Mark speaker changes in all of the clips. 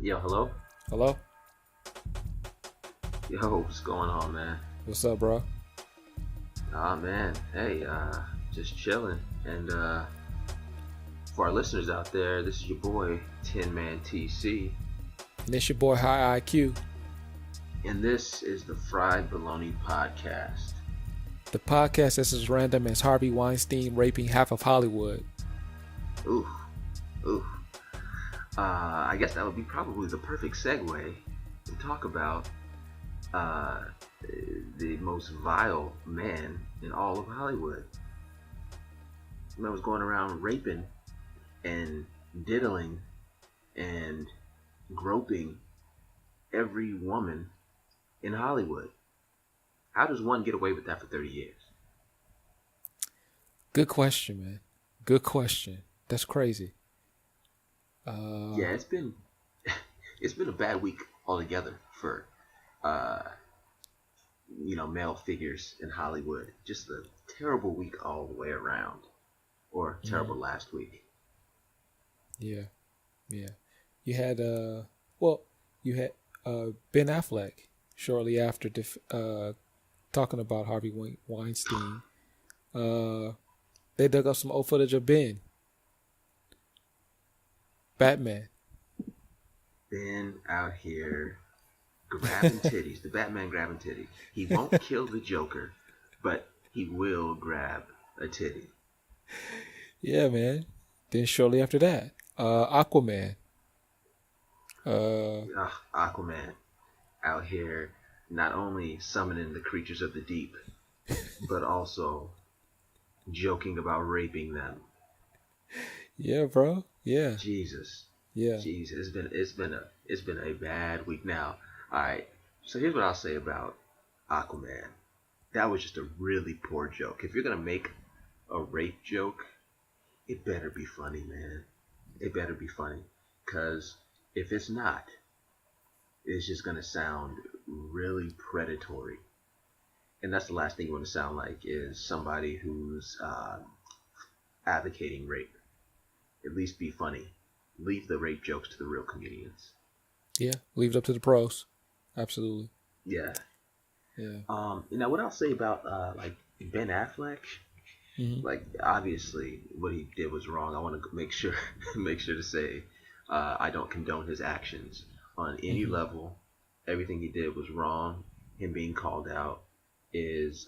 Speaker 1: Yo, hello?
Speaker 2: Hello?
Speaker 1: Yo, what's going on, man?
Speaker 2: What's up, bro?
Speaker 1: Man, hey, just chilling. And, for our listeners out there, this is your boy, Tin Man TC.
Speaker 2: And it's your boy High IQ.
Speaker 1: And this is the Fried Bologna podcast.
Speaker 2: The podcast that's as random as Harvey Weinstein raping half of Hollywood.
Speaker 1: Oof, oof. I guess that would be probably the perfect segue to talk about, the most vile man in all of Hollywood. The man was going around raping and diddling and groping every woman in Hollywood. How does one get away with that for 30 years?
Speaker 2: Good question, man. Good question. That's crazy.
Speaker 1: Yeah, it's been a bad week altogether for male figures in Hollywood. Just a terrible week all the way around, or terrible last week.
Speaker 2: Yeah. You had Ben Affleck shortly after talking about Harvey Weinstein. They dug up some old footage of Ben. Batman.
Speaker 1: Ben out here grabbing titties, the Batman grabbing titties. He won't kill the Joker, but he will grab a titty.
Speaker 2: Yeah, man. Then shortly after that, Aquaman.
Speaker 1: Aquaman out here not only summoning the creatures of the deep, but also joking about raping them.
Speaker 2: Yeah, bro. Yeah.
Speaker 1: Jesus.
Speaker 2: Yeah.
Speaker 1: Jesus. It's been a bad week now. Alright. So here's what I'll say about Aquaman. That was just a really poor joke. If you're gonna make a rape joke, it better be funny, man. It better be funny. Cause if it's not, it's just gonna sound really predatory. And that's the last thing you want to sound like, is somebody who's advocating rape. At least be funny. Leave the rape jokes to the real comedians.
Speaker 2: Yeah, leave it up to the pros. Absolutely.
Speaker 1: Yeah.
Speaker 2: Yeah.
Speaker 1: What I'll say about Ben Affleck, like obviously what he did was wrong. I want to make sure to say I don't condone his actions on any level. Everything he did was wrong. Him being called out is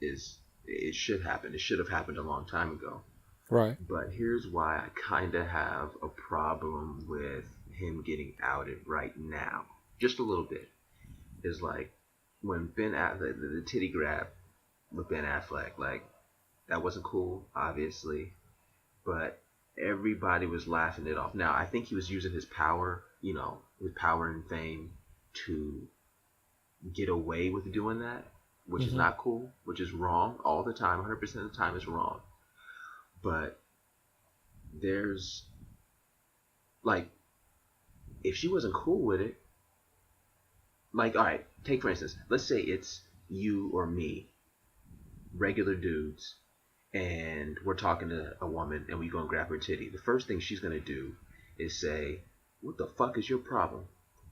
Speaker 1: it should happen. It should have happened a long time ago.
Speaker 2: Right.
Speaker 1: But here's why I kind of have a problem with him getting outed right now. Just a little bit. Is like when the titty grab with Ben Affleck, like that wasn't cool, obviously, but everybody was laughing it off. Now I think he was using his power, his power and fame to get away with doing that, which is not cool, which is wrong all the time. 100% of the time is wrong. But there's like, if she wasn't cool with it, like, all right, take for instance, let's say it's you or me, regular dudes, and we're talking to a woman and we go and grab her titty. The first thing she's gonna do is say, "What the fuck is your problem?"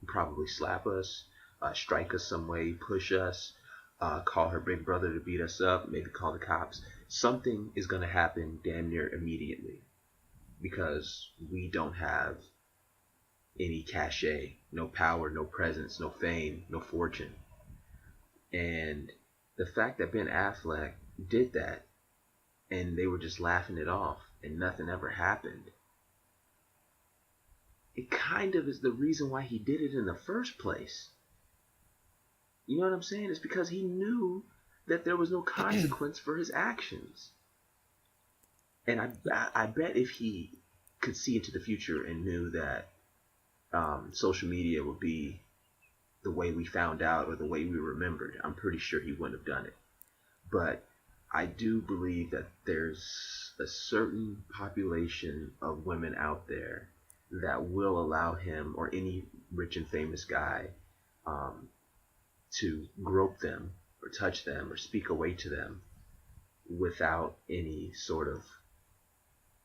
Speaker 1: Probably slap us, strike us some way, push us, call her big brother to beat us up, maybe call the cops. Something is gonna happen damn near immediately because we don't have any cachet, no power, no presence, no fame, no fortune. And the fact that Ben Affleck did that and they were just laughing it off and nothing ever happened, it kind of is the reason why he did it in the first place. You know what I'm saying? It's because he knew that there was no consequence for his actions. And I bet if he could see into the future and knew that social media would be the way we found out or the way we remembered, I'm pretty sure he wouldn't have done it. But I do believe that there's a certain population of women out there that will allow him or any rich and famous guy to grope them or touch them or speak away to them without any sort of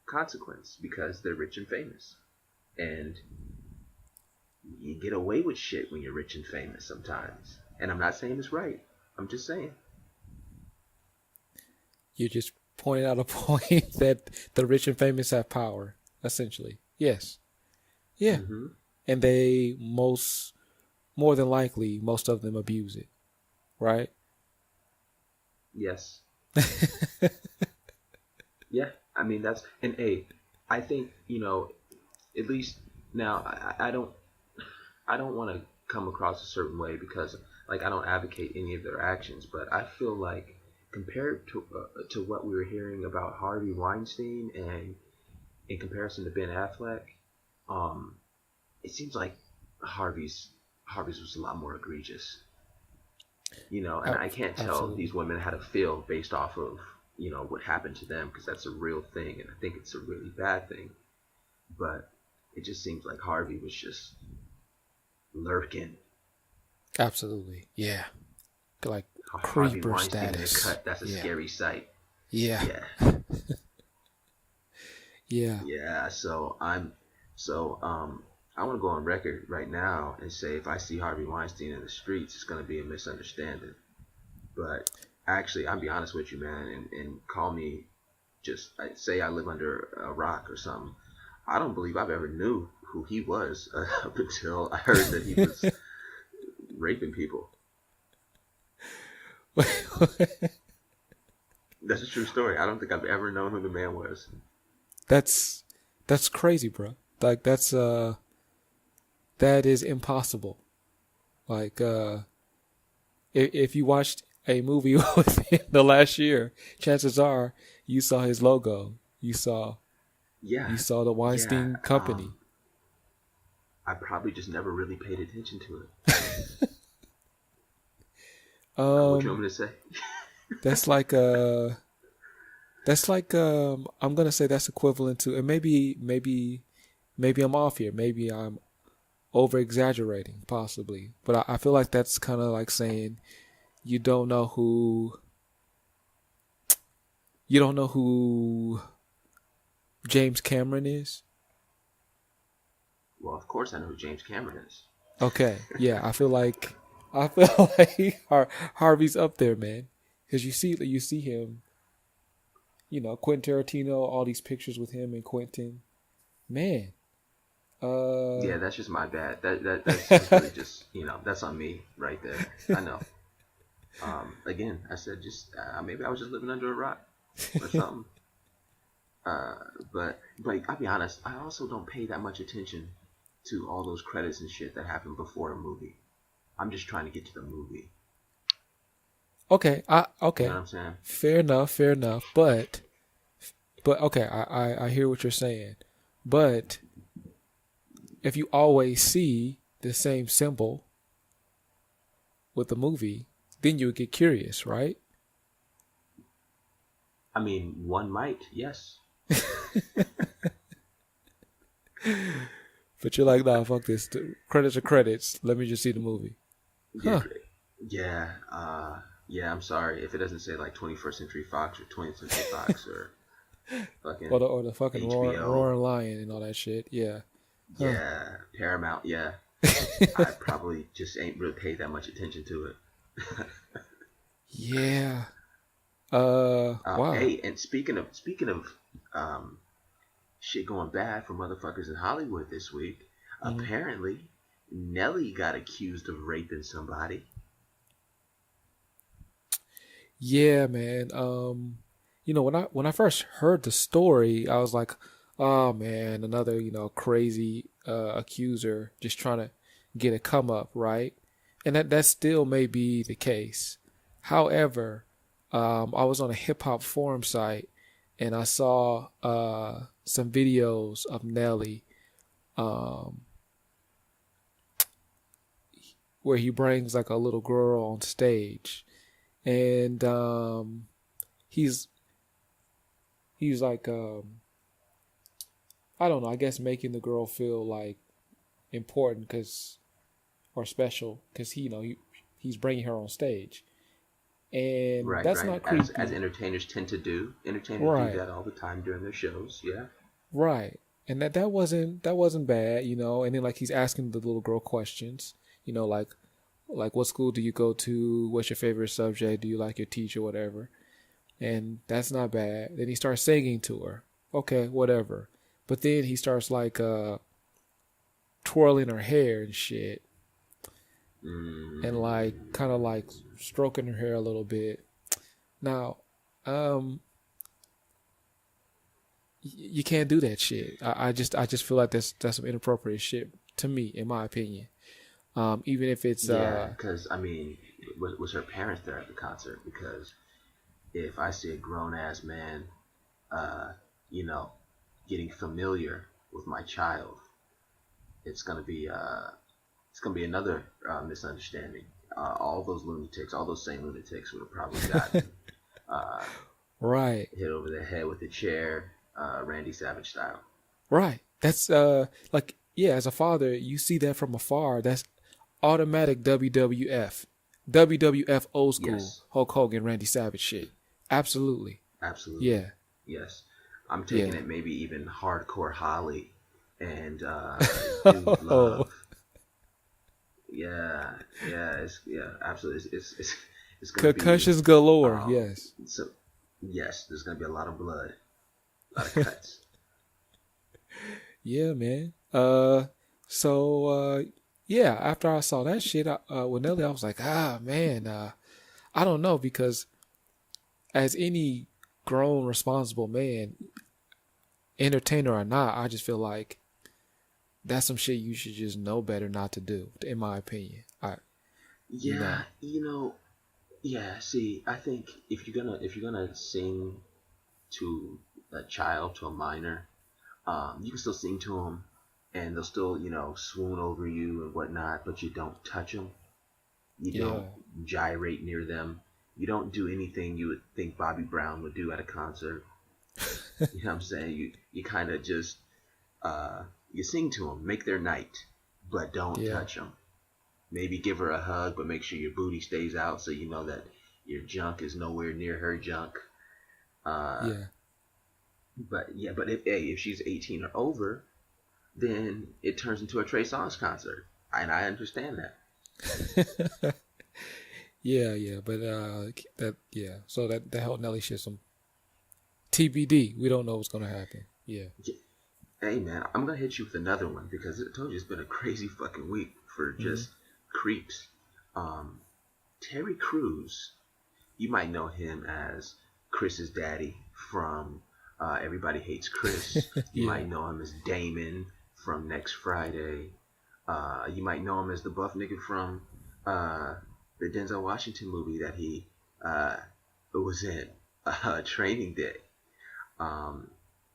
Speaker 1: consequence because they're rich and famous. And you get away with shit when you're rich and famous sometimes. And I'm not saying it's right. I'm just saying.
Speaker 2: You just pointed out a point that the rich and famous have power, essentially. Yes. Yeah.
Speaker 1: Mm-hmm.
Speaker 2: And they more than likely, most of them abuse it, right?
Speaker 1: Yes. Yeah. I mean, and I think, at least now, I don't want to come across a certain way because, like, I don't advocate any of their actions, but I feel like compared to what we were hearing about Harvey Weinstein and in comparison to Ben Affleck, um, it seems like Harvey's Harvey's was a lot more egregious. And I can't tell
Speaker 2: Absolutely.
Speaker 1: these women how to feel based off of what happened to them because that's a real thing, and I think it's a really bad thing. But it just seems like Harvey was just lurking.
Speaker 2: Absolutely. Yeah. Like
Speaker 1: Harvey
Speaker 2: creeper
Speaker 1: Weinstein in a
Speaker 2: status.
Speaker 1: cut. That's a
Speaker 2: Yeah.
Speaker 1: scary sight.
Speaker 2: Yeah.
Speaker 1: Yeah,
Speaker 2: Yeah.
Speaker 1: yeah. I want to go on record right now and say if I see Harvey Weinstein in the streets, it's going to be a misunderstanding. But actually, I'll be honest with you, man, and call me just say I live under a rock or something. I don't believe I've ever knew who he was up until I heard that he was raping people. That's a true story. I don't think I've ever known who the man was.
Speaker 2: that's that's crazy, bro. Like that is impossible. Like if you watched a movie within the last year, chances are you saw his logo.
Speaker 1: Yeah,
Speaker 2: You saw the
Speaker 1: yeah.
Speaker 2: Weinstein Company.
Speaker 1: I probably just never really paid attention to it. What you
Speaker 2: Um,
Speaker 1: want me to say?
Speaker 2: that's like I'm gonna say that's equivalent to, and maybe I'm off here. Maybe I'm over exaggerating, possibly. But I feel like that's kind of like saying you don't know who you don't know who James Cameron is.
Speaker 1: Well, of course I know who James Cameron is.
Speaker 2: Okay, yeah, I feel like Harvey's up there, man, because you see him, Quentin Tarantino, all these pictures with him and Quentin, man. Uh,
Speaker 1: Yeah, that's just my bad. That's completely just that's on me right there. I know. Again, I said just maybe I was just living under a rock or something. Uh, but like I'll be honest, I also don't pay that much attention to all those credits and shit that happen before a movie. I'm just trying to get to the movie. You know what
Speaker 2: okay,
Speaker 1: I'm saying?
Speaker 2: fair enough, but okay, I hear what you're saying, but if you always see the same symbol with the movie, then you would get curious, right?
Speaker 1: I mean, one might, yes.
Speaker 2: But you're like, nah, fuck this. The credits are credits. Let me just see the movie.
Speaker 1: Yeah,
Speaker 2: Huh.
Speaker 1: yeah, yeah. I'm sorry if it doesn't say like 21st Century Fox or 20th Century Fox or fucking
Speaker 2: Or the fucking
Speaker 1: HBO.
Speaker 2: roaring lion and all that shit. Yeah. Huh.
Speaker 1: Yeah, Paramount. Yeah, I probably just ain't really paid that much attention to it.
Speaker 2: Yeah. Wow.
Speaker 1: Hey, and speaking of um, shit going bad for motherfuckers in Hollywood this week,
Speaker 2: Mhm.
Speaker 1: apparently Nelly got accused of raping somebody.
Speaker 2: Yeah, man. When I first heard the story, I was like, oh man, another, crazy accuser just trying to get a come up, right? And that still may be the case. However, I was on a hip hop forum site and I saw some videos of Nelly um, where he brings like a little girl on stage, and he's he's like I don't know, I guess making the girl feel like important because or special because he's bringing her on stage, and
Speaker 1: Right,
Speaker 2: that's
Speaker 1: right.
Speaker 2: not
Speaker 1: As
Speaker 2: creepy,
Speaker 1: entertainers tend to do. Entertainers do
Speaker 2: right?
Speaker 1: that all the time during their shows. Yeah.
Speaker 2: Right. and that wasn't bad, you know. And then like he's asking the little girl questions, you know, like what school do you go to? What's your favorite subject? Do you like your teacher? Whatever. And that's not bad. Then he starts singing to her. Okay, whatever. But then he starts like twirling her hair and shit, and like kind of like stroking her hair a little bit. Now, um, you can't do that shit. I just feel like that's some inappropriate shit to me, in my opinion. Even if it's
Speaker 1: Yeah, because I mean, was her parents there at the concert? Because if I see a grown ass man, uh, you know, getting familiar with my child, it's gonna be another misunderstanding. All those lunatics, all those same lunatics, would have probably gotten uh,
Speaker 2: right,
Speaker 1: hit over the head with a chair, Randy Savage style.
Speaker 2: right. That's like yeah, as a father, you see that from afar. That's automatic WWF, WWF old school
Speaker 1: Yes,
Speaker 2: Hulk Hogan, Randy Savage shit. Absolutely,
Speaker 1: absolutely.
Speaker 2: yeah,
Speaker 1: Yes, I'm taking
Speaker 2: yeah.
Speaker 1: it maybe even hardcore Holly and Dude
Speaker 2: Oh,
Speaker 1: Love. Yeah, yeah, absolutely. It's gonna be
Speaker 2: concussions galore.
Speaker 1: um.
Speaker 2: Yes.
Speaker 1: So yes, there's gonna be a lot of blood, a lot of cuts.
Speaker 2: Yeah, man. So yeah. After I saw that shit with Nelly, I was like, ah, man. I don't know because as any grown, responsible man, entertainer or not, I just feel like that's some shit you should just know better not to do. In my opinion, you
Speaker 1: Yeah,
Speaker 2: know,
Speaker 1: yeah. See, I think if you're gonna sing to a child, to a minor, you can still sing to them, and they'll still swoon over you and whatnot, but you don't touch them. You
Speaker 2: yeah,
Speaker 1: don't gyrate near them. You don't do anything you would think Bobby Brown would do at a concert. You know what I'm saying? You kind of just uh, you sing to them, make their night, but don't
Speaker 2: yeah,
Speaker 1: touch them. Maybe give her a hug, but make sure your booty stays out so you know that your junk is nowhere near her junk. Uh,
Speaker 2: yeah.
Speaker 1: but yeah, but if she's 18 or over, then it turns into a Trey Songz concert, and I understand that.
Speaker 2: Yeah, yeah, but that yeah. So that whole Nelly shit some TBD. We don't know what's gonna happen. Yeah.
Speaker 1: Hey man, I'm gonna hit you with another one because I told you it's been a crazy fucking week for
Speaker 2: Hmm.
Speaker 1: just creeps. Um, Terry Crews, you might know him as Chris's daddy from Everybody Hates Chris. You
Speaker 2: Yeah.
Speaker 1: might know him as Damon from Next Friday. You might know him as the buff nigga from uh, the Denzel Washington movie that he uh, was in, Training Day. Um,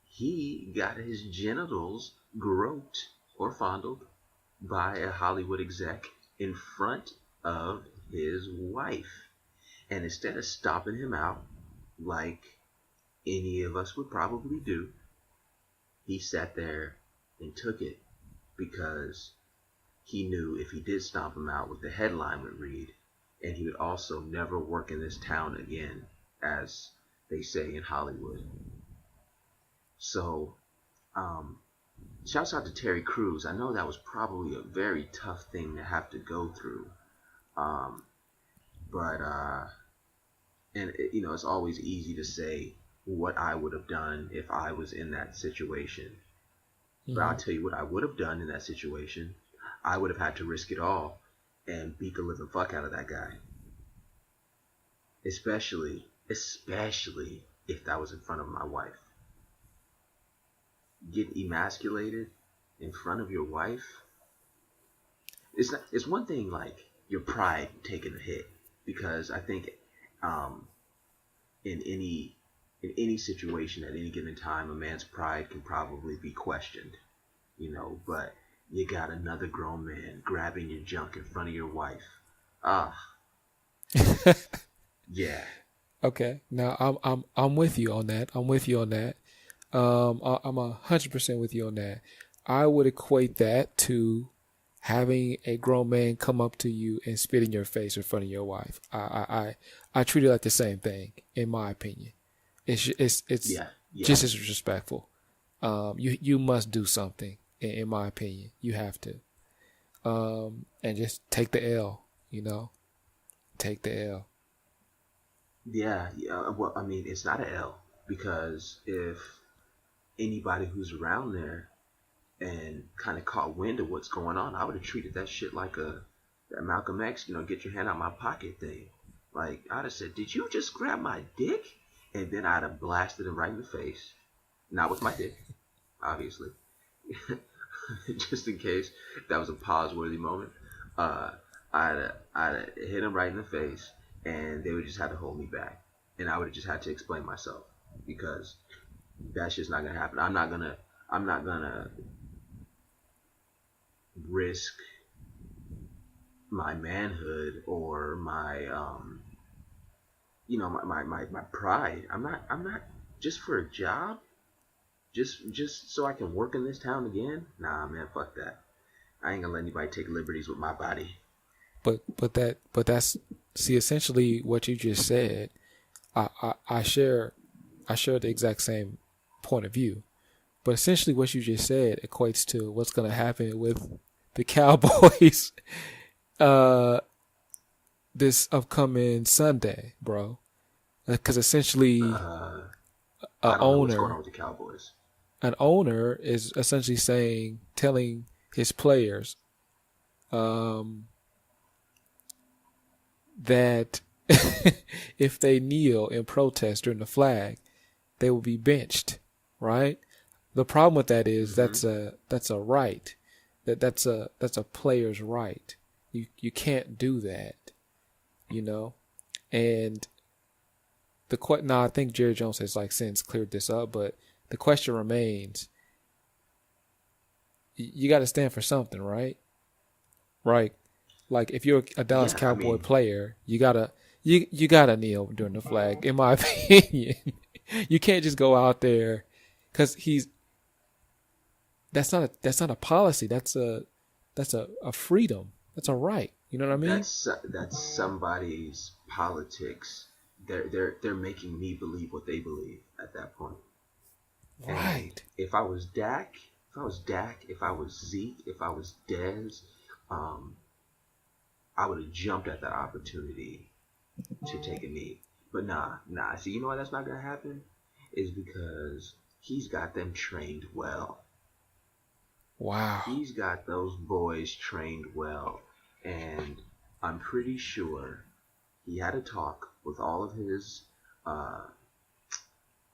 Speaker 1: he got his genitals groped or fondled by a Hollywood exec in front of his wife. And instead of stopping him out like any of us would probably do, he sat there and took it because he knew if he did stomp him out, what the headline would read, and he would also never work in this town again, as they say in Hollywood. So, um, shouts out to Terry Crews. I know that was probably a very tough thing to have to go through. Um, but and it's always easy to say what I would have done if I was in that situation. But
Speaker 2: Hmm.
Speaker 1: I'll tell you what I would have done in that situation. I would have had to risk it all and beat the living fuck out of that guy. Especially if that was in front of my wife. Get emasculated in front of your wife. It's one thing like your pride taking a hit because I think um, in any situation at any given time, a man's pride can probably be questioned, but you got another grown man grabbing your junk in front of your wife. Ah, yeah.
Speaker 2: Okay. Now I'm with you on that. I'm with you on that. I'm 100% with you on that. I would equate that to having a grown man come up to you and spit in your face in front of your wife. I treat it like the same thing, in my opinion. It's
Speaker 1: Yeah,
Speaker 2: just
Speaker 1: yeah.
Speaker 2: as disrespectful. you must do something. In my opinion, you have to, and just take the L. You know, take the L.
Speaker 1: Yeah, yeah. Well, I mean, it's not an L because if anybody who's around there and kind of caught wind of what's going on, I would have treated that shit like that Malcolm X, get your hand out my pocket thing. Like I'd have said, "Did you just grab my dick?" And then I'd have blasted him right in the face. Not with my dick, obviously, just in case that was a pause-worthy moment. Uh, I'd hit him right in the face, and they would just have to hold me back, and I would have just had to explain myself because that's just not gonna happen. I'm not gonna risk my manhood or my my pride. I'm not just for a job, just so I can work in this town again. Nah, man, fuck that. I ain't gonna let anybody take liberties with my body.
Speaker 2: But that's see essentially what you just said. I share the exact same point of view. But essentially what you just said equates to what's gonna happen with the Cowboys uh this upcoming Sunday, bro. Because essentially a
Speaker 1: I don't know what's going on
Speaker 2: owner
Speaker 1: with the Cowboys.
Speaker 2: an owner is essentially telling his players um that if they kneel in protest during the flag, they will be benched, right? The problem with that is
Speaker 1: Mm-hmm.
Speaker 2: that's a right. That's a player's right. You can't do that, you know? And now I think Jerry Jones has like since cleared this up, but the question remains, you got to stand for something, right? Right. Like if you're a Dallas
Speaker 1: Yeah, I
Speaker 2: Cowboy
Speaker 1: mean,
Speaker 2: player, you gotta kneel during the flag. In my opinion, you can't just go out there because that's not a policy. That's a freedom. That's a right. You know what I mean?
Speaker 1: that's somebody's politics. They're making me believe what they believe at that point. And
Speaker 2: Right.
Speaker 1: if I was Zeke, if I was Dez, um, I would have jumped at that opportunity to take a knee. But nah. See, you know why that's not gonna happen? Is because he's got them trained well.
Speaker 2: Wow.
Speaker 1: He's got those boys trained well, and I'm pretty sure he had a talk with uh,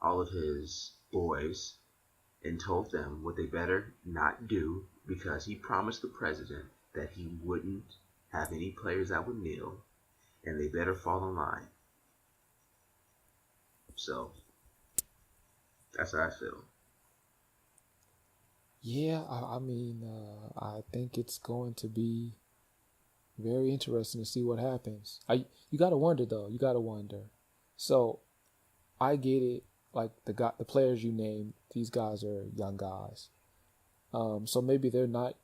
Speaker 1: all of his boys and told them what they better not do because he promised the president that he wouldn't have any players that would kneel and they better fall in line. So that's how I feel.
Speaker 2: Yeah. I mean, I think it's going to be very interesting to see what happens. You gotta wonder though. You gotta wonder. So I get it. Like the players you named, these guys are young guys. So maybe they're not.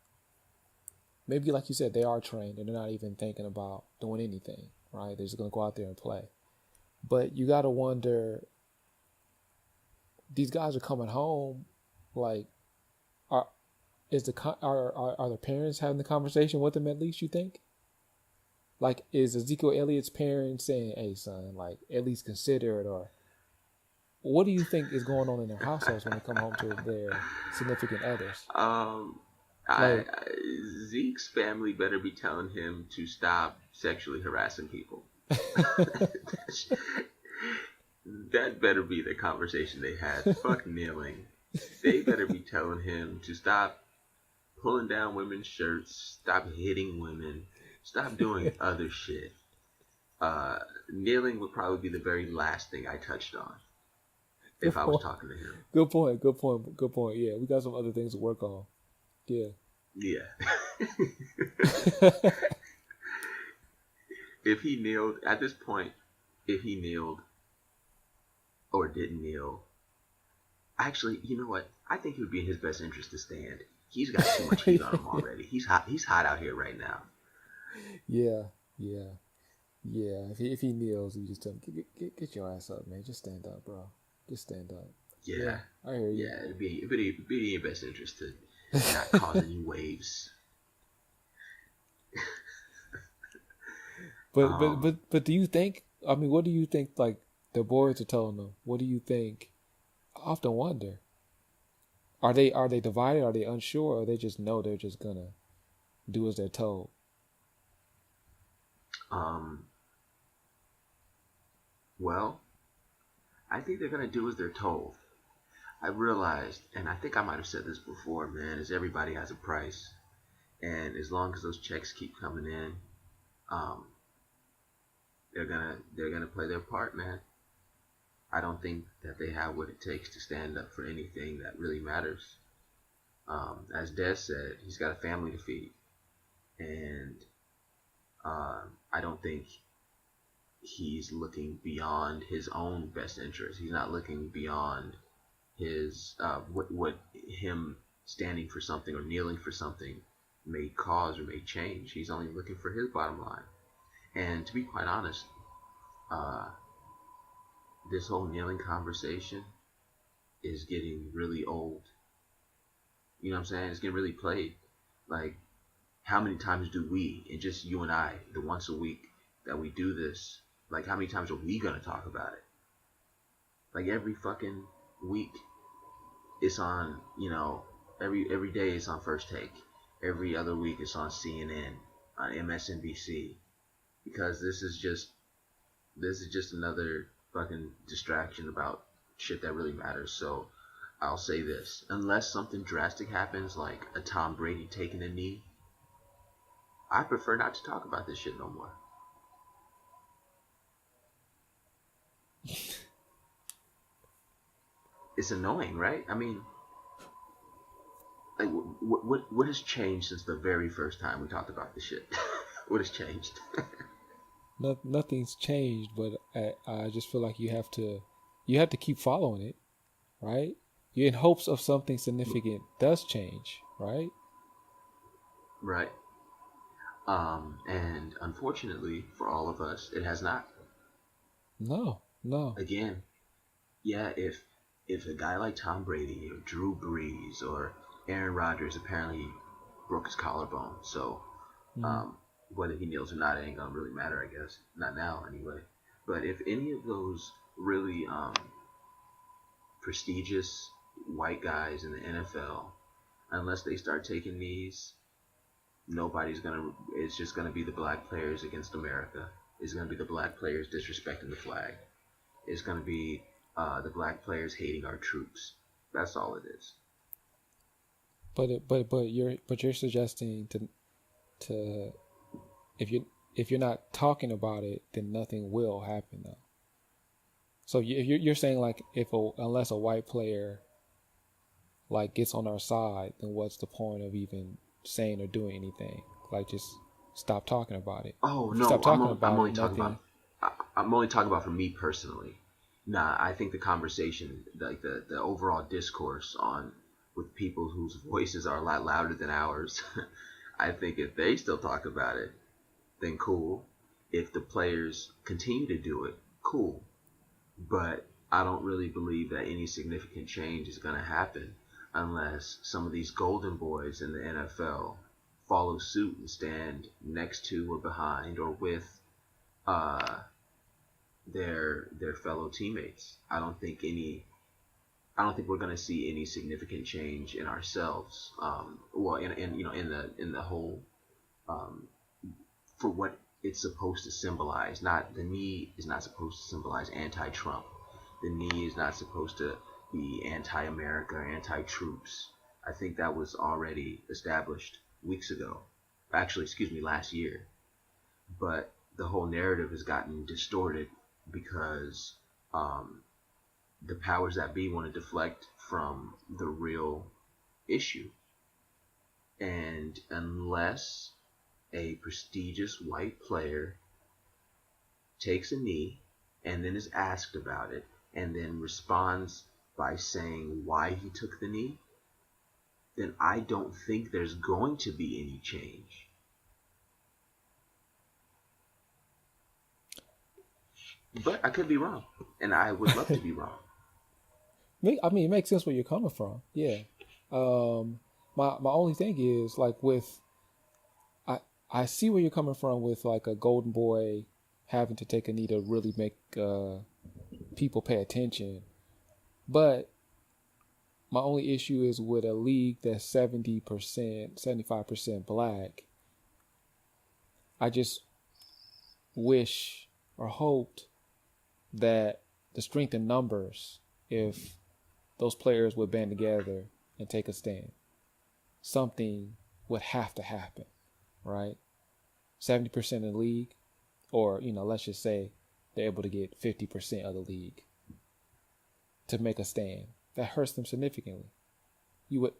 Speaker 2: Maybe like you said, they are trained and they're not even thinking about doing anything. Right? They're just gonna go out there and play. But you gotta wonder. These guys are coming home. Like, are are the parents having the conversation with them at least? You think? Like, is Ezekiel Elliott's parents saying, "Hey, son, like at least consider it," or what do you think is going on in their households when they come home to their significant others?
Speaker 1: Um, I,
Speaker 2: Like,
Speaker 1: I Zeke's family better be telling him to stop sexually harassing people. That better be the conversation they had. Fuck kneeling. They better be telling him to stop pulling down women's shirts, stop hitting women, stop doing other shit. Kneeling would probably be the very last thing I touched on
Speaker 2: good
Speaker 1: if I was
Speaker 2: point.
Speaker 1: talking to him.
Speaker 2: Good point. Good point. Good point. Yeah, we got some other things to work on. Yeah.
Speaker 1: Yeah. If he kneeled, at this point, if he kneeled or didn't kneel, actually, you know what? I think it would be in his best interest to stand. He's got too much heat on him already. He's hot. He's hot out here right now.
Speaker 2: Yeah. Yeah. Yeah. If he kneels, you just tell him, get your ass up, man. Just stand up, bro. Just stand up.
Speaker 1: Yeah,
Speaker 2: Yeah, I hear you.
Speaker 1: yeah, it'd be in your best interest to not cause any waves. Um,
Speaker 2: But do you think? I mean, what do you think? Like the boys are telling them. What do you think? I often wonder. Are they divided? Are they unsure? Or they just know they're just gonna do as they're told?
Speaker 1: um, well, I think they're gonna do as they're told. I realized, and I think I might have said this before, man, is everybody has a price, and as long as those checks keep coming in, um, they're gonna play their part, man. I don't think that they have what it takes to stand up for anything that really matters. As Des said, he's got a family to feed, and I don't think he's looking beyond his own best interest. He's not looking beyond his what him standing for something or kneeling for something may cause or may change. He's only looking for his bottom line. And to be quite honest, uh, this whole kneeling conversation is getting really old. You know what I'm saying? It's getting really played. Like, how many times do we, and just you and I, the once a week that we do this, like, how many times are we gonna talk about it? Like, every fucking week, it's on, every day it's on First Take. Every other week it's on CNN, on MSNBC, because this is just another fucking distraction about shit that really matters. So I'll say this: unless something drastic happens, like a Tom Brady taking a knee, I prefer not to talk about this shit no more. It's annoying, right? I mean, like, what has changed since the very first time we talked about this shit? What has changed?
Speaker 2: Nothing's changed, but I just feel like you have to keep following it, right? You're in hopes of something significant does change, right?
Speaker 1: Right. And unfortunately for all of us, it has not.
Speaker 2: No, no.
Speaker 1: Again, yeah, if a guy like Tom Brady or Drew Brees or Aaron Rodgers apparently broke his collarbone, so
Speaker 2: Mm.
Speaker 1: um, whether he kneels or not, it ain't gonna really matter, I guess. Not now, anyway. But if any of those really prestigious white guys in the NFL, unless they start taking knees, nobody's gonna. It's just gonna be the black players against America. It's gonna be the black players disrespecting the flag. It's gonna be the black players hating our troops. That's all it is.
Speaker 2: But you're suggesting to if you're not talking about it, then nothing will happen though. So you're saying like if unless a white player like gets on our side, then what's the point of even saying or doing anything? Like just stop talking about it.
Speaker 1: Oh
Speaker 2: If you stop
Speaker 1: no, I'm
Speaker 2: talking
Speaker 1: only, I'm
Speaker 2: about
Speaker 1: only
Speaker 2: it,
Speaker 1: talking
Speaker 2: nothing.
Speaker 1: about I'm only talking about for me personally. Nah, I think the conversation, like the overall discourse on with people whose voices are a lot louder than ours, I think if they still talk about it, then cool. If the players continue to do it, cool. But I don't really believe that any significant change is going to happen unless some of these golden boys in the NFL follow suit and stand next to or behind or with uh, their fellow teammates. I don't think we're going to see any significant change in ourselves. Well, in the whole um, for what it's supposed to symbolize. Not the knee is not supposed to symbolize anti-Trump. The knee is not supposed to be anti-America or anti-troops. I think that was already established weeks ago. Actually, excuse me, last year. But the whole narrative has gotten distorted because um, the powers that be want to deflect from the real issue. And unless a prestigious white player takes a knee and then is asked about it and then responds by saying why he took the knee, then I don't think there's going to be any change. But I could be wrong, and I would love to be wrong.
Speaker 2: I mean, it makes sense where you're coming from. Yeah. My only thing is like with I I see where you're coming from with like a golden boy having to take a knee to really make people pay attention, but my only issue is with a league that's 70%, 75% black. I just wish or hoped that the strength in numbers, if those players would band together and take a stand, something would have to happen, right? 70% of the league, or, let's just say they're able to get 50% of the league to make a stand. That hurts them significantly. You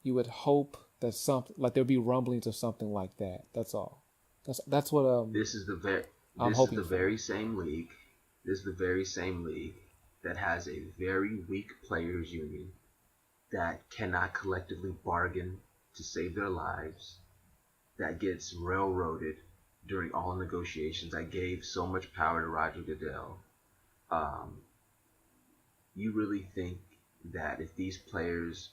Speaker 2: would hope that something like there'd be rumblings of something like that. That's all. That's what
Speaker 1: This is the very
Speaker 2: I'm
Speaker 1: this is
Speaker 2: hoping
Speaker 1: the
Speaker 2: for.
Speaker 1: very same league. This is the very same league that has a very weak players union that cannot collectively bargain to save their lives, that gets railroaded during all negotiations, that gave so much power to Roger Goodell. Um, you really think that if these players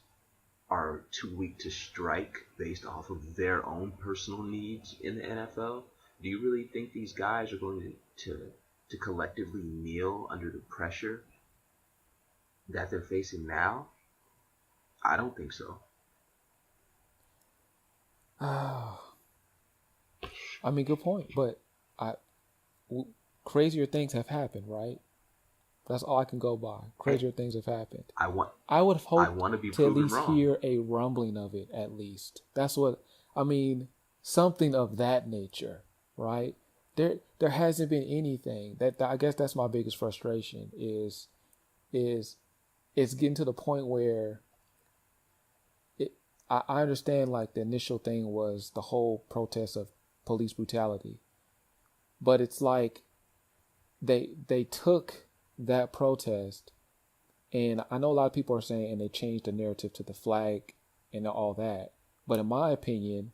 Speaker 1: are too weak to strike based off of their own personal needs in the NFL, do you really think these guys are going to collectively kneel under the pressure that they're facing now? I don't think so.
Speaker 2: I mean, good point, but I crazier things have happened, right? That's all I can go by.
Speaker 1: Hey,
Speaker 2: Crazier things have happened.
Speaker 1: I want
Speaker 2: I would have
Speaker 1: I
Speaker 2: hoped
Speaker 1: want to be
Speaker 2: to at
Speaker 1: proven
Speaker 2: least
Speaker 1: wrong.
Speaker 2: hear a rumbling of it, at least. That's what I mean. Something of that nature, right? There hasn't been anything. I guess that's my biggest frustration is it's getting to the point where it. I understand like the initial thing was the whole protest of police brutality, but it's like they took that protest, and I know a lot of people are saying, and they changed the narrative to the flag and all that. But in my opinion,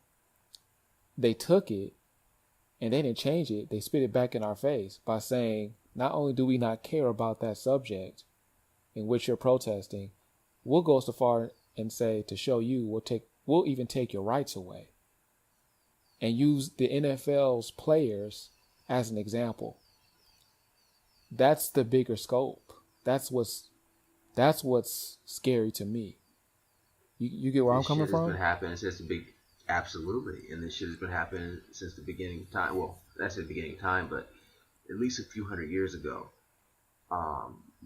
Speaker 2: they took it and they didn't change it. They spit it back in our face by saying, not only do we not care about that subject in which you're protesting, we'll go so far and say to show you we'll even take your rights away and use the NFL's players as an example. That's the bigger scope. That's what's scary to me. You get where I'm
Speaker 1: This
Speaker 2: coming
Speaker 1: shit has
Speaker 2: from?
Speaker 1: been happening since the big, absolutely, and this shit has been happening since the beginning of time. Well, that's the beginning of time, but at least a few hundred years ago,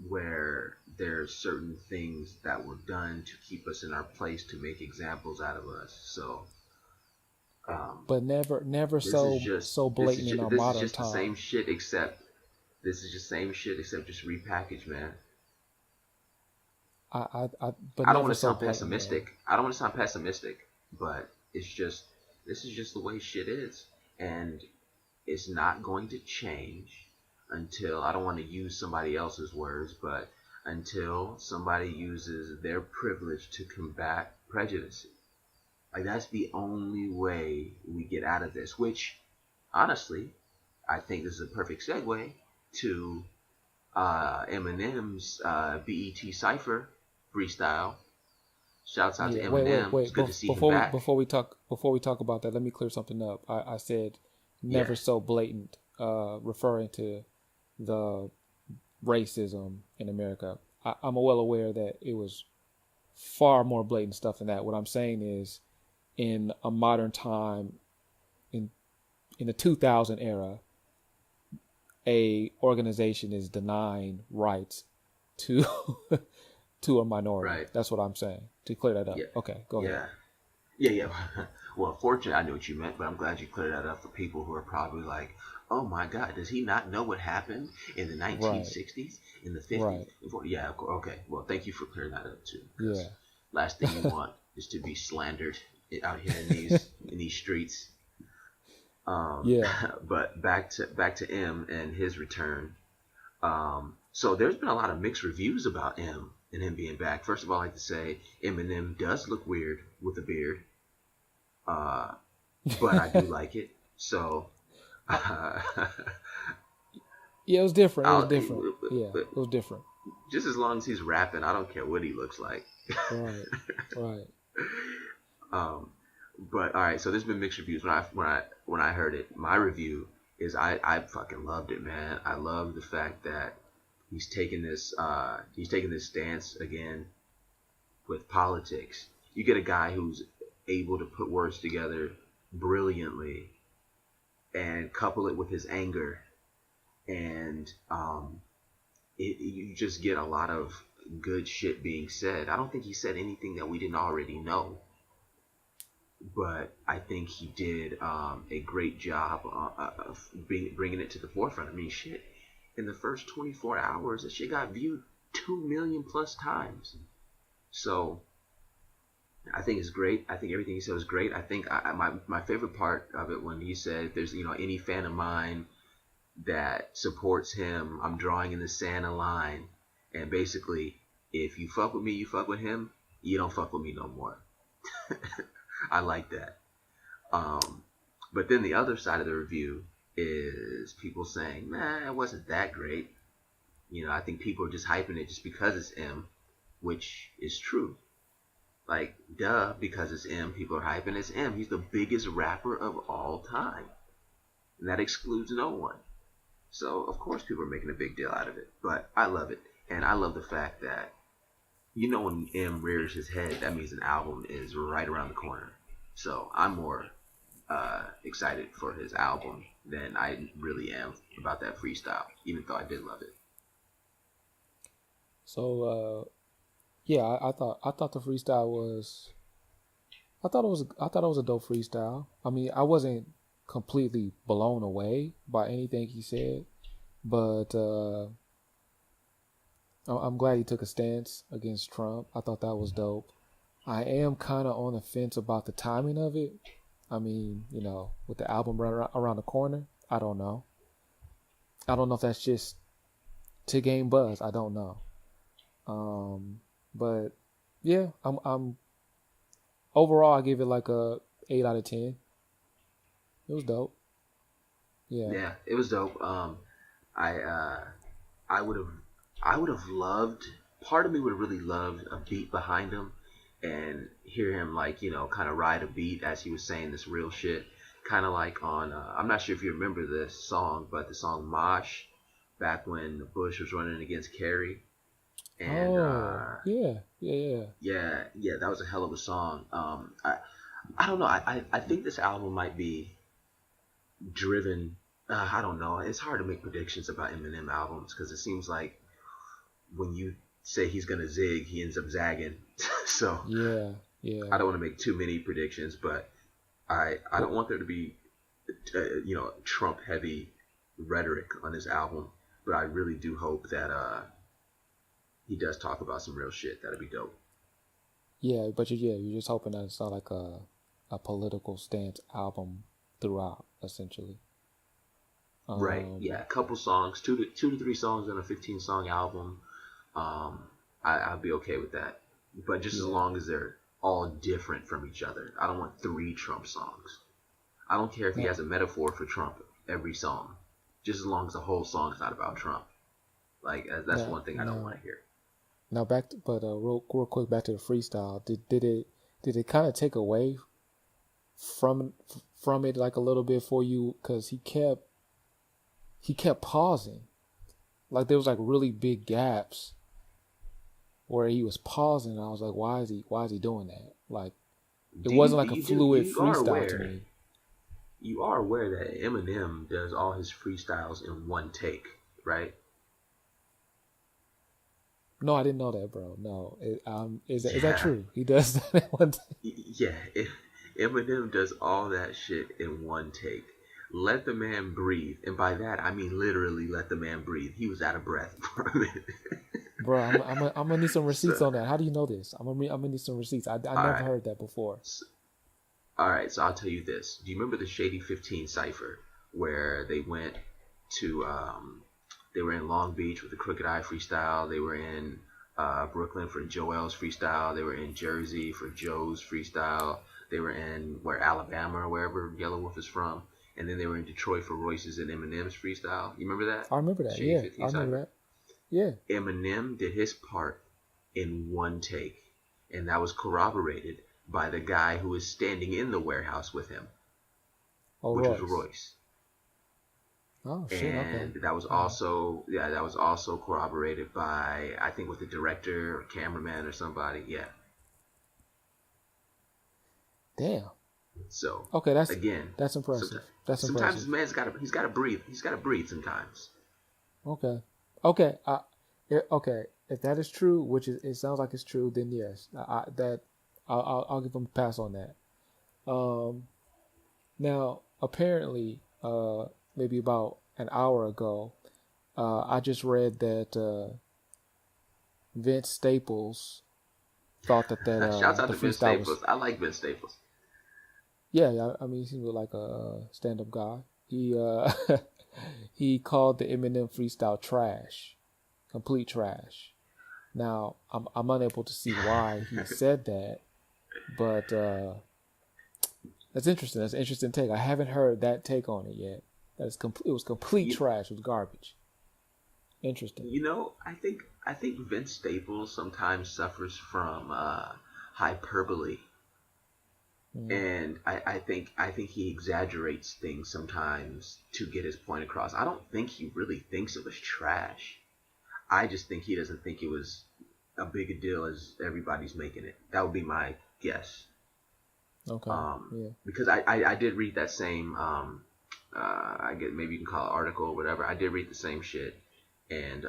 Speaker 1: where there's certain things that were done to keep us in our place, to make examples out of us. So
Speaker 2: But never
Speaker 1: this is
Speaker 2: so blatant in our modern
Speaker 1: just the
Speaker 2: time.
Speaker 1: same shit, except this is just same shit except just repackaged, man.
Speaker 2: But
Speaker 1: I don't want
Speaker 2: never
Speaker 1: to
Speaker 2: so
Speaker 1: sound
Speaker 2: blatant, man.
Speaker 1: pessimistic. I don't want to sound pessimistic, but it's just this is just the way shit is, and it's not going to change until, I don't want to use somebody else's words, but until somebody uses their privilege to combat prejudice. Like, that's the only way we get out of this. Which, honestly, I think this is a perfect segue to Eminem's BET Cypher freestyle. Shouts out to
Speaker 2: Yeah,
Speaker 1: Eminem. It's
Speaker 2: wait.
Speaker 1: good to see him back.
Speaker 2: Before we talk about that, let me clear something up. I said
Speaker 1: Yeah,
Speaker 2: never so blatant, referring to the racism in America. I'm well aware that it was far more blatant stuff than that. What I'm saying is, in a modern time, in in the 2000 era, a organization is denying rights to to a minority.
Speaker 1: right.
Speaker 2: That's what I'm saying. To clear that up.
Speaker 1: Yeah,
Speaker 2: Okay, go ahead.
Speaker 1: yeah. Yeah. Well, fortunately, I knew what you meant, but I'm glad you cleared that up for people who are probably like, "Oh my God, does he not know what happened in the
Speaker 2: Right,
Speaker 1: 1960s, in the 50s?"
Speaker 2: right.
Speaker 1: Yeah, okay. Well, thank you for clearing that up too, because
Speaker 2: Yeah,
Speaker 1: last thing you want is to be slandered out here in these streets.
Speaker 2: yeah.
Speaker 1: But back to M and his return. So there's been a lot of mixed reviews about M and him being back. First of all, I like to say Eminem does look weird with a beard, uh, but I do like it. So
Speaker 2: I, yeah, it was different. It was
Speaker 1: I'll,
Speaker 2: different. Yeah, it was different.
Speaker 1: just as long as he's rapping, I don't care what he looks like.
Speaker 2: Right. Right.
Speaker 1: um, but all right, so there's been mixed reviews when I heard it. My review is I fucking loved it, man. I love the fact that he's taking this stance again with politics. You get a guy who's able to put words together brilliantly and couple it with his anger, and you just get a lot of good shit being said. I don't think he said anything that we didn't already know, but I think he did a great job of bringing it to the forefront. I mean, shit, in the first 24 hours, that shit got viewed 2 million plus times. So I think it's great. I think everything he said was great. I think my favorite part of it when he said, if there's any fan of mine that supports him, I'm drawing in the sand a line, and basically, if you fuck with me, you fuck with him. You don't fuck with me no more. I like that. But then the other side of the review is people saying, "Nah, it wasn't that great." I think people are just hyping it just because it's M, which is true. Like, duh, because it's M, people are hyping it's M. He's the biggest rapper of all time, and that excludes no one. So of course people are making a big deal out of it. But I love it, and I love the fact that when M rears his head, that means an album is right around the corner. So I'm more excited for his album than I really am about that freestyle, even though I did love it.
Speaker 2: So yeah, I thought the freestyle was I thought it was a dope freestyle. I mean, I wasn't completely blown away by anything he said, but I'm glad he took a stance against Trump. I thought that was dope. I am kind of on the fence about the timing of it. I mean, with the album right around the corner, I don't know. I don't know if that's just to gain buzz. I don't know. But yeah, I'm overall I give it like a 8 out of 10. It was dope. Yeah.
Speaker 1: Yeah, it was dope. I I would have I would have loved. Part of me would have really loved a beat behind him and hear him like kind of ride a beat as he was saying this real shit. Kind of like on I'm not sure if you remember this song, but the song Mosh back when Bush was running against Kerry, and
Speaker 2: Oh, yeah, yeah, yeah.
Speaker 1: yeah, that was a hell of a song. I don't know. I think this album might be driven. I don't know. It's hard to make predictions about Eminem albums because it seems like when you say he's gonna zig, he ends up zagging. So
Speaker 2: Yeah, yeah.
Speaker 1: I don't want to make too many predictions, but I don't want there to be Trump heavy rhetoric on this album. But I really do hope that he does talk about some real shit. That'd be dope.
Speaker 2: Yeah, but you're just hoping that it's not like a political stance album throughout, essentially.
Speaker 1: Right. Yeah. A couple songs, two to three songs on a 15-song album. Um, I'll be okay with that. But just as
Speaker 2: Yeah.
Speaker 1: long as they're all different from each other. I don't want three Trump songs. I don't care if he
Speaker 2: Now,
Speaker 1: has a metaphor for Trump every song. Just as long as the whole song is not about Trump. Like that's
Speaker 2: now,
Speaker 1: one thing I don't want
Speaker 2: now,
Speaker 1: to hear.
Speaker 2: now back to, but real quick back to the freestyle. Did it kind of take away from from it like a little bit for you because he kept pausing. Like there was like really big gaps where he was pausing. And I was like, why is he doing that? Like it
Speaker 1: Do
Speaker 2: wasn't
Speaker 1: you
Speaker 2: like a fluid
Speaker 1: you are
Speaker 2: freestyle to
Speaker 1: aware
Speaker 2: me.
Speaker 1: that Eminem does all his freestyles in one take, right?
Speaker 2: No, I didn't know that, bro. No, is that
Speaker 1: Yeah,
Speaker 2: true? He does that at one time.
Speaker 1: yeah. Eminem does all that shit in one take. Let the man breathe, and by that I mean literally let the man breathe. He was out of breath for a minute.
Speaker 2: Bro, I'm gonna need some receipts
Speaker 1: So,
Speaker 2: on that. How do you know this? I'm gonna need some receipts. I
Speaker 1: all
Speaker 2: never
Speaker 1: right,
Speaker 2: heard that before.
Speaker 1: so, all right. So I'll tell you this. Do you remember the Shady 15 cipher where they were in Long Beach with the Crooked Eye freestyle. They were in Brooklyn for Joel's freestyle. They were in Jersey for Joe's freestyle. They were in Alabama or wherever Yellow Wolf is from. And then they were in Detroit for Royce's and Eminem's freestyle. You remember that?
Speaker 2: I remember that.
Speaker 1: Shady
Speaker 2: Yeah, I
Speaker 1: 15
Speaker 2: remember
Speaker 1: cipher.
Speaker 2: that. Yeah.
Speaker 1: Eminem did his part in one take, and that was corroborated by the guy who was standing in the warehouse with him,
Speaker 2: Oh,
Speaker 1: which was
Speaker 2: Royce.
Speaker 1: Royce.
Speaker 2: Oh shit. Okay.
Speaker 1: And that was
Speaker 2: All right.
Speaker 1: also, yeah, that was also corroborated by, I think, with the director or cameraman or somebody. Yeah.
Speaker 2: Damn.
Speaker 1: So
Speaker 2: Okay.
Speaker 1: again,
Speaker 2: That's impressive.
Speaker 1: sometimes
Speaker 2: That's
Speaker 1: sometimes
Speaker 2: impressive.
Speaker 1: the man's got to he's got to breathe. He's got to breathe sometimes.
Speaker 2: Okay. Okay. Okay. If that is true, which it sounds like it's true, then yes, I'll give him a pass on that. Um. Now, apparently, maybe about an hour ago, I just read that Vince Staples thought that
Speaker 1: Shouts out
Speaker 2: the
Speaker 1: to Vince
Speaker 2: freestyle was.
Speaker 1: Staples. I like Vince Staples.
Speaker 2: Yeah, yeah. I mean, he seems like a stand-up guy. He he called the Eminem freestyle trash, complete trash. Now, I'm unable to see why he said that, but that's interesting. That's an interesting take. I haven't heard that take on it yet. It was complete
Speaker 1: you,
Speaker 2: trash. It was garbage. Interesting.
Speaker 1: I think Vince Staples sometimes suffers from hyperbole,
Speaker 2: Mm.
Speaker 1: and I think he exaggerates things sometimes to get his point across. I don't think he really thinks it was trash. I just think he doesn't think it was a big a deal as everybody's making it. That would be my guess.
Speaker 2: Okay. Yeah.
Speaker 1: Because I did read that same I get maybe you can call it article or whatever. I did read the same shit, and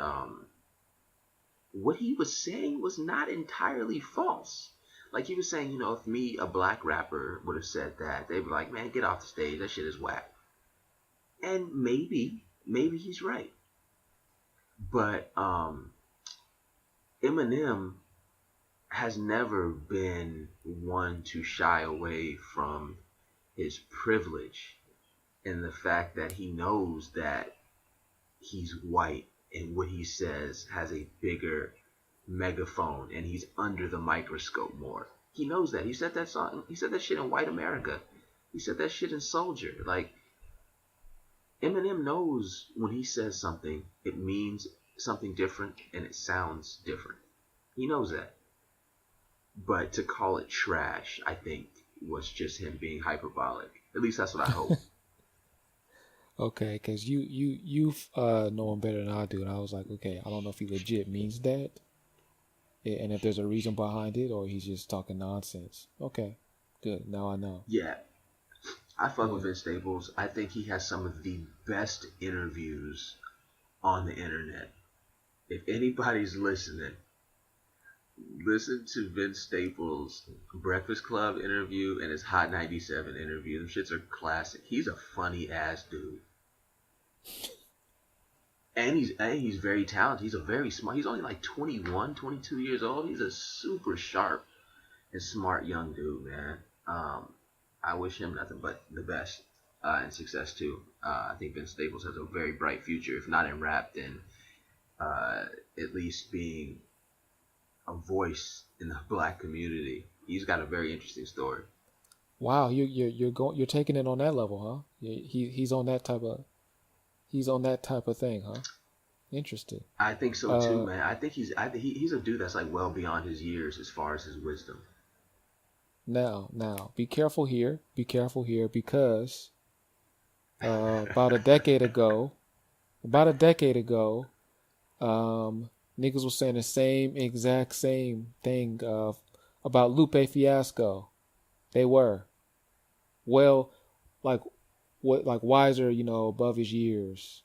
Speaker 1: what he was saying was not entirely false. Like he was saying, if me, a black rapper, would have said that, they'd be like, "Man, get off the stage. That shit is whack." And maybe he's right. But Eminem has never been one to shy away from his privilege and the fact that he knows that he's white and what he says has a bigger megaphone and he's under the microscope more. He knows that. He said that song. He said that shit in White America. He said that shit in Soldier. Like Eminem knows when he says something, it means something different and it sounds different. He knows that. But to call it trash, I think, was just him being hyperbolic. At least that's what I hope.
Speaker 2: Okay, because you know him better than I do, and I was like, okay, I don't know if he legit means that, and if there's a reason behind it, or he's just talking nonsense. Okay, good. Now I know.
Speaker 1: Yeah, I fuck with
Speaker 2: Yeah.
Speaker 1: Vince Staples. I think he has some of the best interviews on the internet. If anybody's listening, listen to Vince Staples' Breakfast Club interview and his Hot 97 interview. Them shits are classic. He's a funny ass dude. And he's very talented. He's a very smart. He's only like 21, 22 years old. He's a super sharp and smart young dude, man. I wish him nothing but the best and success too. I think Vince Staples has a very bright future, if not in rap, then uh, at least being a voice in the black community. He's got a very interesting story.
Speaker 2: Wow, you're taking it on that level, huh? He's on that type of thing, huh? Interesting.
Speaker 1: I think so too,
Speaker 2: Uh,
Speaker 1: man. I think he's a dude that's like well beyond his years as far as his wisdom.
Speaker 2: now, be careful here. Be careful here because about a decade ago, about a decade ago, niggas was saying the same thing about Lupe Fiasco. They were well, like what, like wiser, above his years,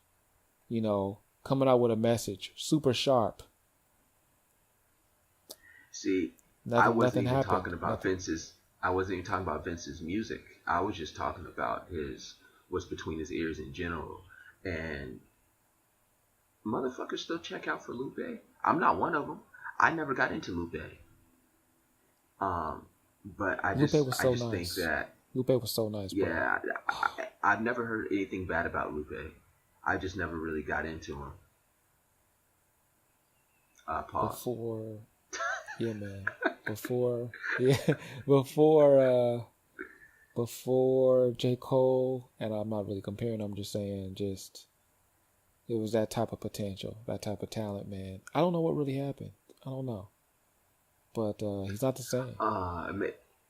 Speaker 2: coming out with a message, super sharp.
Speaker 1: See, I wasn't
Speaker 2: Nothing
Speaker 1: even
Speaker 2: happened.
Speaker 1: talking about
Speaker 2: Nothing.
Speaker 1: Vince's. I wasn't even talking about Vince's music. I was just talking about his what's between his ears in general. And motherfuckers still check out for Lupe. I'm not one of them. I never got into Lupe. Um, but I
Speaker 2: Lupe
Speaker 1: just
Speaker 2: was
Speaker 1: I
Speaker 2: so
Speaker 1: just think
Speaker 2: nice.
Speaker 1: that
Speaker 2: Lupe was so nice, bro.
Speaker 1: yeah, I've never heard anything bad about Lupe. I just never really got into him. Pause.
Speaker 2: Before, yeah, man. Before, yeah, before, before J. Cole, and I'm not really comparing, I'm just saying, just It was that type of potential, that type of talent, man. I don't know what really happened. I don't know, but he's not the same.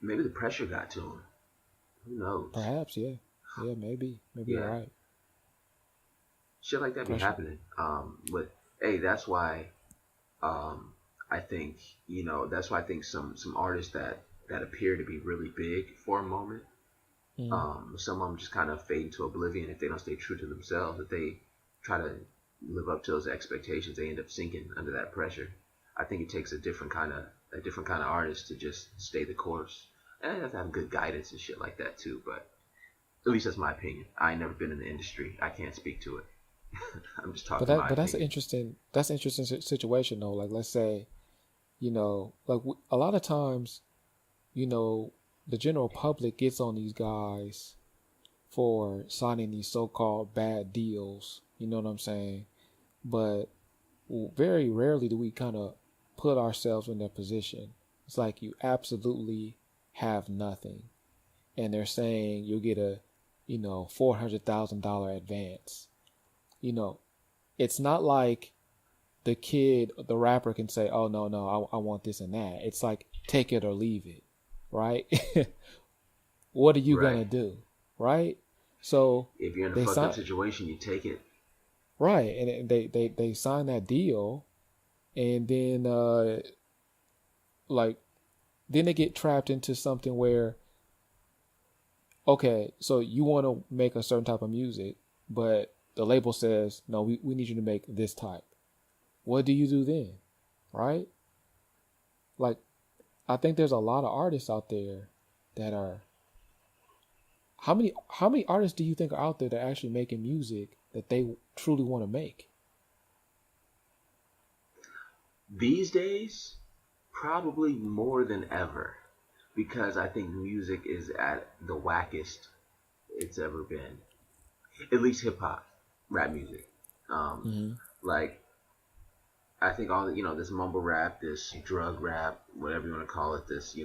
Speaker 1: Maybe the pressure got to him. Who knows?
Speaker 2: Perhaps, yeah, yeah, maybe you're
Speaker 1: Yeah,
Speaker 2: right.
Speaker 1: shit like that be
Speaker 2: Pressure.
Speaker 1: happening. But hey, that's why um, I think that's why I think some artists that appear to be really big for a moment,
Speaker 2: Mm.
Speaker 1: some of them just kind of fade into oblivion if they don't stay true to themselves. If they try to live up to those expectations, they end up sinking under that pressure. I think it takes a different kind of artist to just stay the course. And you have to have good guidance and shit like that too. But at least that's my opinion. I ain't never been in the industry. I can't speak to it. I'm just talking my
Speaker 2: But
Speaker 1: opinion.
Speaker 2: that's an interesting situation though. Like, let's say, like a lot of times, you know, the general public gets on these guys for signing these so-called bad deals. You know what I'm saying? But very rarely do we kind of put ourselves in their position. It's like you absolutely have nothing, and they're saying you'll get a, $400,000 advance. You know, it's not like the rapper can say, "Oh no, no, I want this and that." It's like take it or leave it, right? What are you
Speaker 1: Right.
Speaker 2: gonna do, right? So
Speaker 1: If you're in a
Speaker 2: they
Speaker 1: fucked up
Speaker 2: sign
Speaker 1: situation, you take it.
Speaker 2: right, and they sign that deal, and then like then they get trapped into something where, okay, so you want to make a certain type of music, but the label says no, we need you to make this type. What do you do then, right? Like, I think there's a lot of artists out there that are, how many artists do you think are out there that are actually making music that they truly want to make?
Speaker 1: These days, probably more than ever, because I think music is at the wackest it's ever been. At least hip hop, rap music. Um,
Speaker 2: Mm-hmm.
Speaker 1: like I think all this mumble rap, this drug rap, whatever you want to call it, this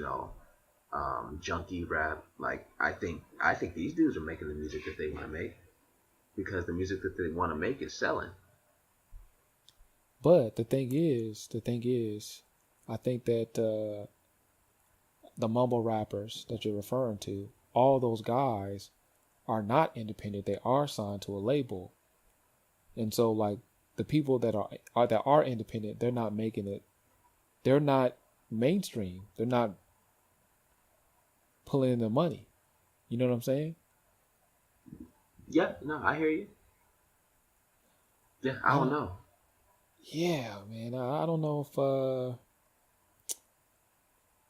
Speaker 1: junkie rap. Like I think these dudes are making the music that they want to make because the music that they want to make is selling.
Speaker 2: But the thing is, I think that the mumble rappers that you're referring to, all those guys are not independent. They are signed to a label, and so like the people that are independent, they're not making it. They're not mainstream. They're not pulling in the money. You know what I'm saying?
Speaker 1: Yeah, no, I hear you. Yeah, I
Speaker 2: I
Speaker 1: don't
Speaker 2: don't.
Speaker 1: know.
Speaker 2: Yeah, man. I don't know if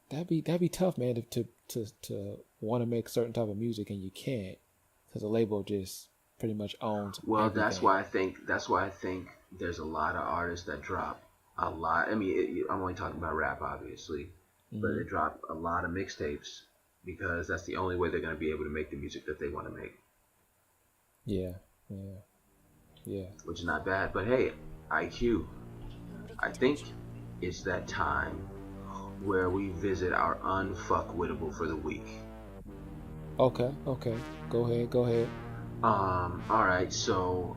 Speaker 2: that'd be tough, man. To want to make certain type of music and you can't because the label just pretty much owns
Speaker 1: Well,
Speaker 2: everything.
Speaker 1: that's why I think there's a lot of artists that drop a lot. I mean, I'm only talking about rap, obviously, but
Speaker 2: Hmm.
Speaker 1: they drop a lot of mixtapes because that's the only way they're going to be able to make the music that they want to make,
Speaker 2: Yeah, yeah, yeah.
Speaker 1: which is not bad. But hey, IQ, I think it's that time where we visit our unfuckwittable for the week.
Speaker 2: Okay, okay. Go ahead, go ahead.
Speaker 1: All right. So,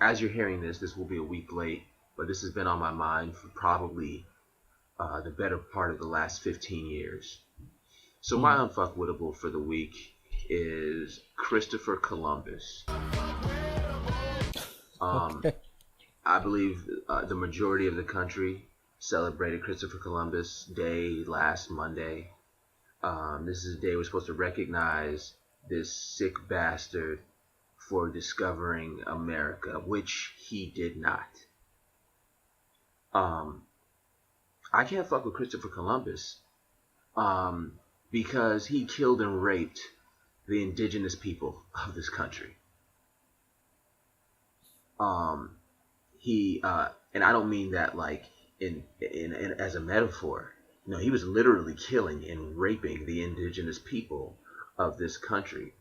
Speaker 1: as you're hearing this, this will be a week late, but this has been on my mind for probably the better part of the last 15 years. So my
Speaker 2: Mm.
Speaker 1: unfuckwittable for the week is Christopher Columbus. Um,
Speaker 2: Okay.
Speaker 1: I believe the majority of the country celebrated Christopher Columbus Day last Monday. This is a day we're supposed to recognize this sick bastard for discovering America, which he did not. Um, I can't fuck with Christopher Columbus um, because he killed and raped the indigenous people of this country. Um, and I don't mean that like in as a metaphor. No, he was literally killing and raping the indigenous people of this country.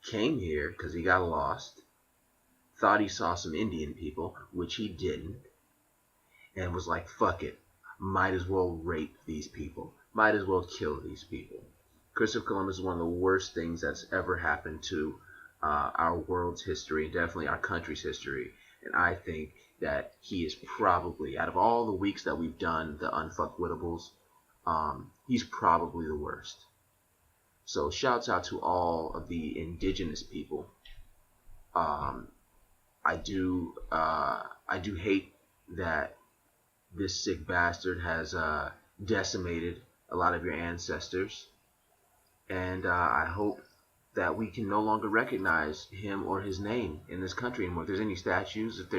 Speaker 1: Came here because he got lost, thought he saw some Indian people, which he didn't, and was like, fuck it. Might as well rape these people. Might as well kill these people. Christopher Columbus is one of the worst things that's ever happened to our world's history, and definitely our country's history. And I think that he is probably, out of all the weeks that we've done, the Unfuckwittables, he's probably the worst. So shouts out to all of the indigenous people. Um, I do hate that this sick bastard has decimated a lot of your ancestors, and I hope that we can no longer recognize him or his name in this country anymore. If there's any statues, if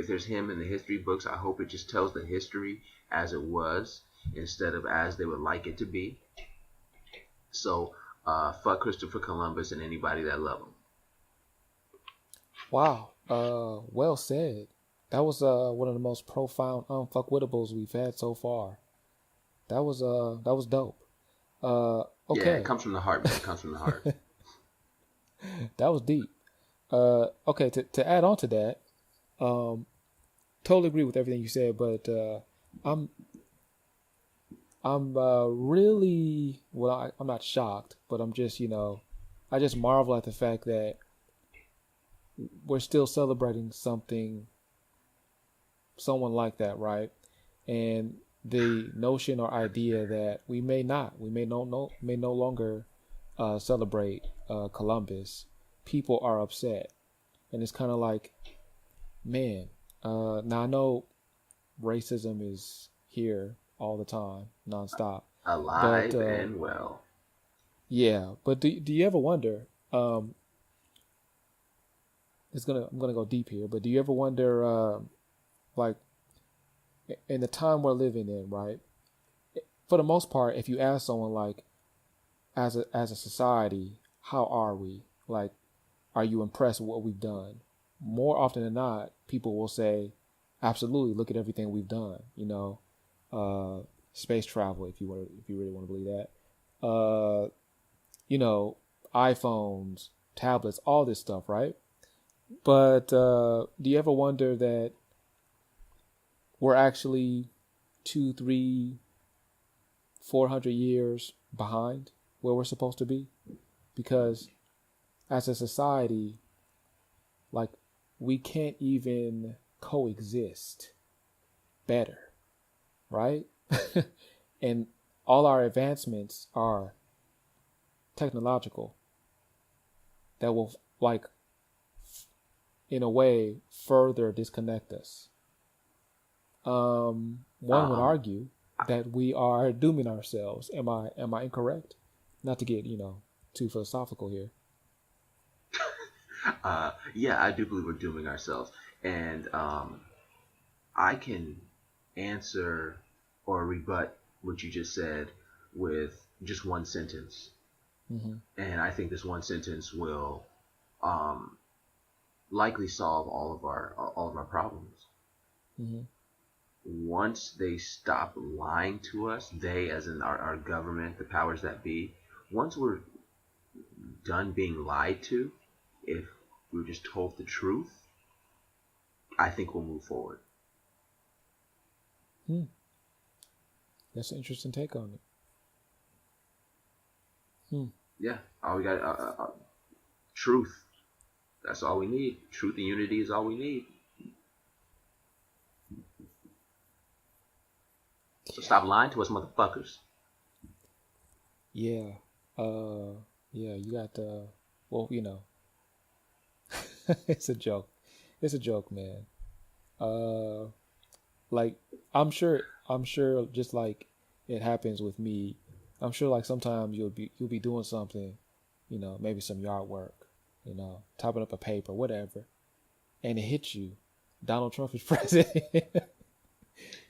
Speaker 1: there's him in the history books, I hope it just tells the history as it was instead of as they would like it to be. So, fuck Christopher Columbus and anybody that love him.
Speaker 2: Wow. Well said. That was one of the most profound unfuckwittables we've had so far. That was dope.
Speaker 1: Yeah, it
Speaker 2: Okay.
Speaker 1: comes from the heart, man. It comes from the heart.
Speaker 2: That was deep. Okay, to add on to that, um, totally agree with everything you said, but I'm I'm really well. I'm not shocked, but I'm just I just marvel at the fact that we're still celebrating someone like that, right? And the notion or idea that we may no longer celebrate Columbus. People are upset, and it's kind of like, man. Now I know racism is here all the time, nonstop, but
Speaker 1: Alive and well.
Speaker 2: yeah. But do you ever wonder? I'm gonna go deep here, but do you ever wonder, like, in the time we're living in, right? For the most part, if you ask someone like, as a society, how are we? Like, are you impressed with what we've done? More often than not, people will say, absolutely, look at everything we've done. Space travel, if you really want to believe that. You know, iPhones, tablets, all this stuff, right? But do you ever wonder that we're actually 2, 3, 400 years behind where we're supposed to be? Because as a society, like, we can't even coexist better, right? And all our advancements are technological that will, like, in a way, further disconnect us. One would
Speaker 1: Um,
Speaker 2: argue that we are dooming ourselves. Am I incorrect? Not to get too philosophical here.
Speaker 1: yeah, I do believe we're dooming ourselves, and I can answer or rebut what you just said with just one sentence,
Speaker 2: Mm-hmm.
Speaker 1: and I think this one sentence will um, likely solve all of our problems.
Speaker 2: Mm-hmm.
Speaker 1: Once they stop lying to us, they, as in our government, the powers that be, once we're done being lied to, if we were just told the truth, I think we'll move forward.
Speaker 2: Hmm. That's an interesting take on it. Hmm.
Speaker 1: Yeah, all we got truth. That's all we need. Truth and unity is all we need. So
Speaker 2: Yeah.
Speaker 1: stop lying to us, motherfuckers.
Speaker 2: Yeah. Yeah. You got the. Well, it's a joke. It's a joke, man. Uh, like, I'm sure, just like it happens with me. I'm sure, like, sometimes you'll be doing something, maybe some yard work, typing up a paper, whatever, and it hits you. Donald Trump is president.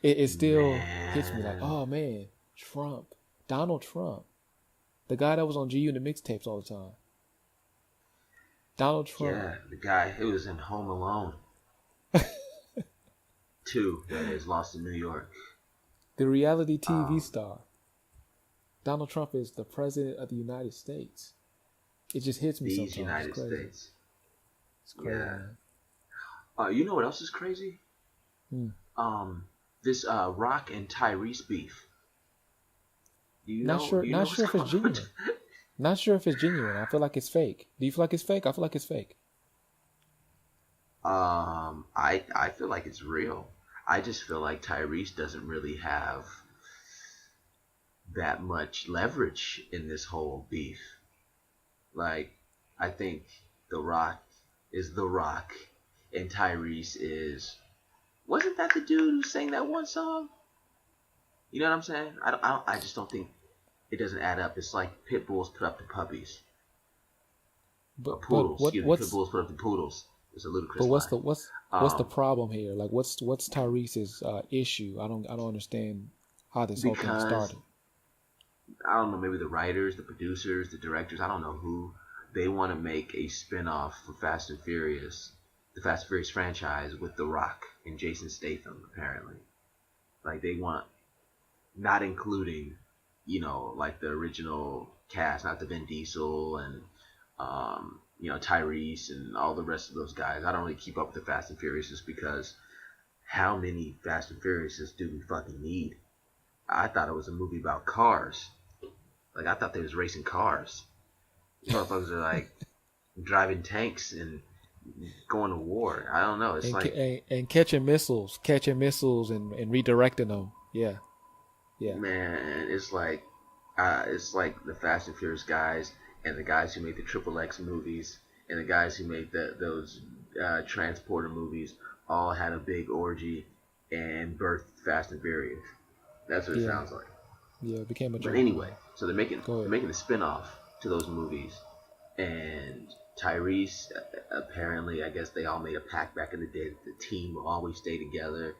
Speaker 2: It still hits me like,
Speaker 1: Man.
Speaker 2: oh man, Trump, Donald Trump, the guy that was on GU and the mixtapes all the time. Donald Trump,
Speaker 1: Yeah, the guy who was in Home Alone 2, that is, Lost in New York.
Speaker 2: the reality TV
Speaker 1: Um,
Speaker 2: star. Donald Trump is the president of the United States. It just hits me
Speaker 1: these
Speaker 2: sometimes. It's
Speaker 1: United
Speaker 2: crazy.
Speaker 1: States.
Speaker 2: It's crazy,
Speaker 1: Yeah.
Speaker 2: man.
Speaker 1: You know what else is crazy?
Speaker 2: Hmm.
Speaker 1: Um, this Rock and Tyrese beef.
Speaker 2: Not sure.
Speaker 1: Do you know
Speaker 2: Not
Speaker 1: what's
Speaker 2: sure if it's
Speaker 1: going on?
Speaker 2: genuine. Not sure if it's genuine. I feel like it's fake. Do you feel like it's fake? I feel like it's fake.
Speaker 1: I feel like it's real. I just feel like Tyrese doesn't really have that much leverage in this whole beef. Like, I think The Rock is The Rock, and Tyrese is. Wasn't that the dude who sang that one song? You know what I'm saying? I just don't think it doesn't add up. It's like pit bulls put up the puppies, or
Speaker 2: but
Speaker 1: poodles. Excuse me, pit bulls put up the poodles. It's a
Speaker 2: but
Speaker 1: ludicrous line.
Speaker 2: what's the
Speaker 1: Um,
Speaker 2: problem here? Like what's Tyrese's issue? I don't understand how this whole thing
Speaker 1: because
Speaker 2: started.
Speaker 1: I don't know, maybe the writers, the producers, the directors, I don't know who, they want to make a spin-off for Fast and Furious, the Fast and Furious franchise with The Rock and Jason Statham, apparently. Like, they want, not including, like the original cast, not the Vin Diesel and, Tyrese and all the rest of those guys. I don't really keep up with the Fast and Furious just because how many Fast and Furiouses do we fucking need? I thought it was a movie about cars. Like, I thought they was racing cars. Motherfuckers are like driving tanks and going to war. I don't know. It's like,
Speaker 2: And catching missiles and redirecting them. Yeah, yeah,
Speaker 1: man, it's like the Fast and Furious guys and the guys who made the Triple X movies and the guys who made those transporter movies all had a big orgy and birthed Fast and Furious. That's what it
Speaker 2: yeah,
Speaker 1: sounds like.
Speaker 2: yeah. It became a
Speaker 1: But
Speaker 2: joke.
Speaker 1: anyway, so
Speaker 2: Go
Speaker 1: they're
Speaker 2: ahead.
Speaker 1: making a spin off to those movies, and Tyrese apparently, I guess they all made a pact back in the day that the team will always stay together.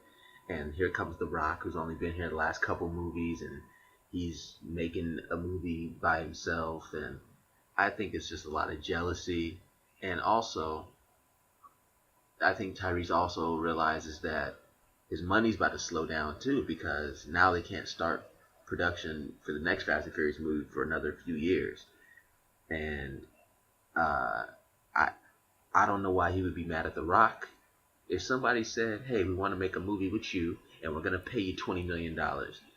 Speaker 1: And here comes The Rock, who's only been here the last couple movies, and he's making a movie by himself. And I think it's just a lot of jealousy, and also I think Tyrese also realizes that his money's about to slow down too because now they can't start production for the next Fast and Furious movie for another few years. And uh, I I don't know why he would be mad at The Rock. If somebody said, "Hey, we want to make a movie with you, and we're gonna pay you $20 million,"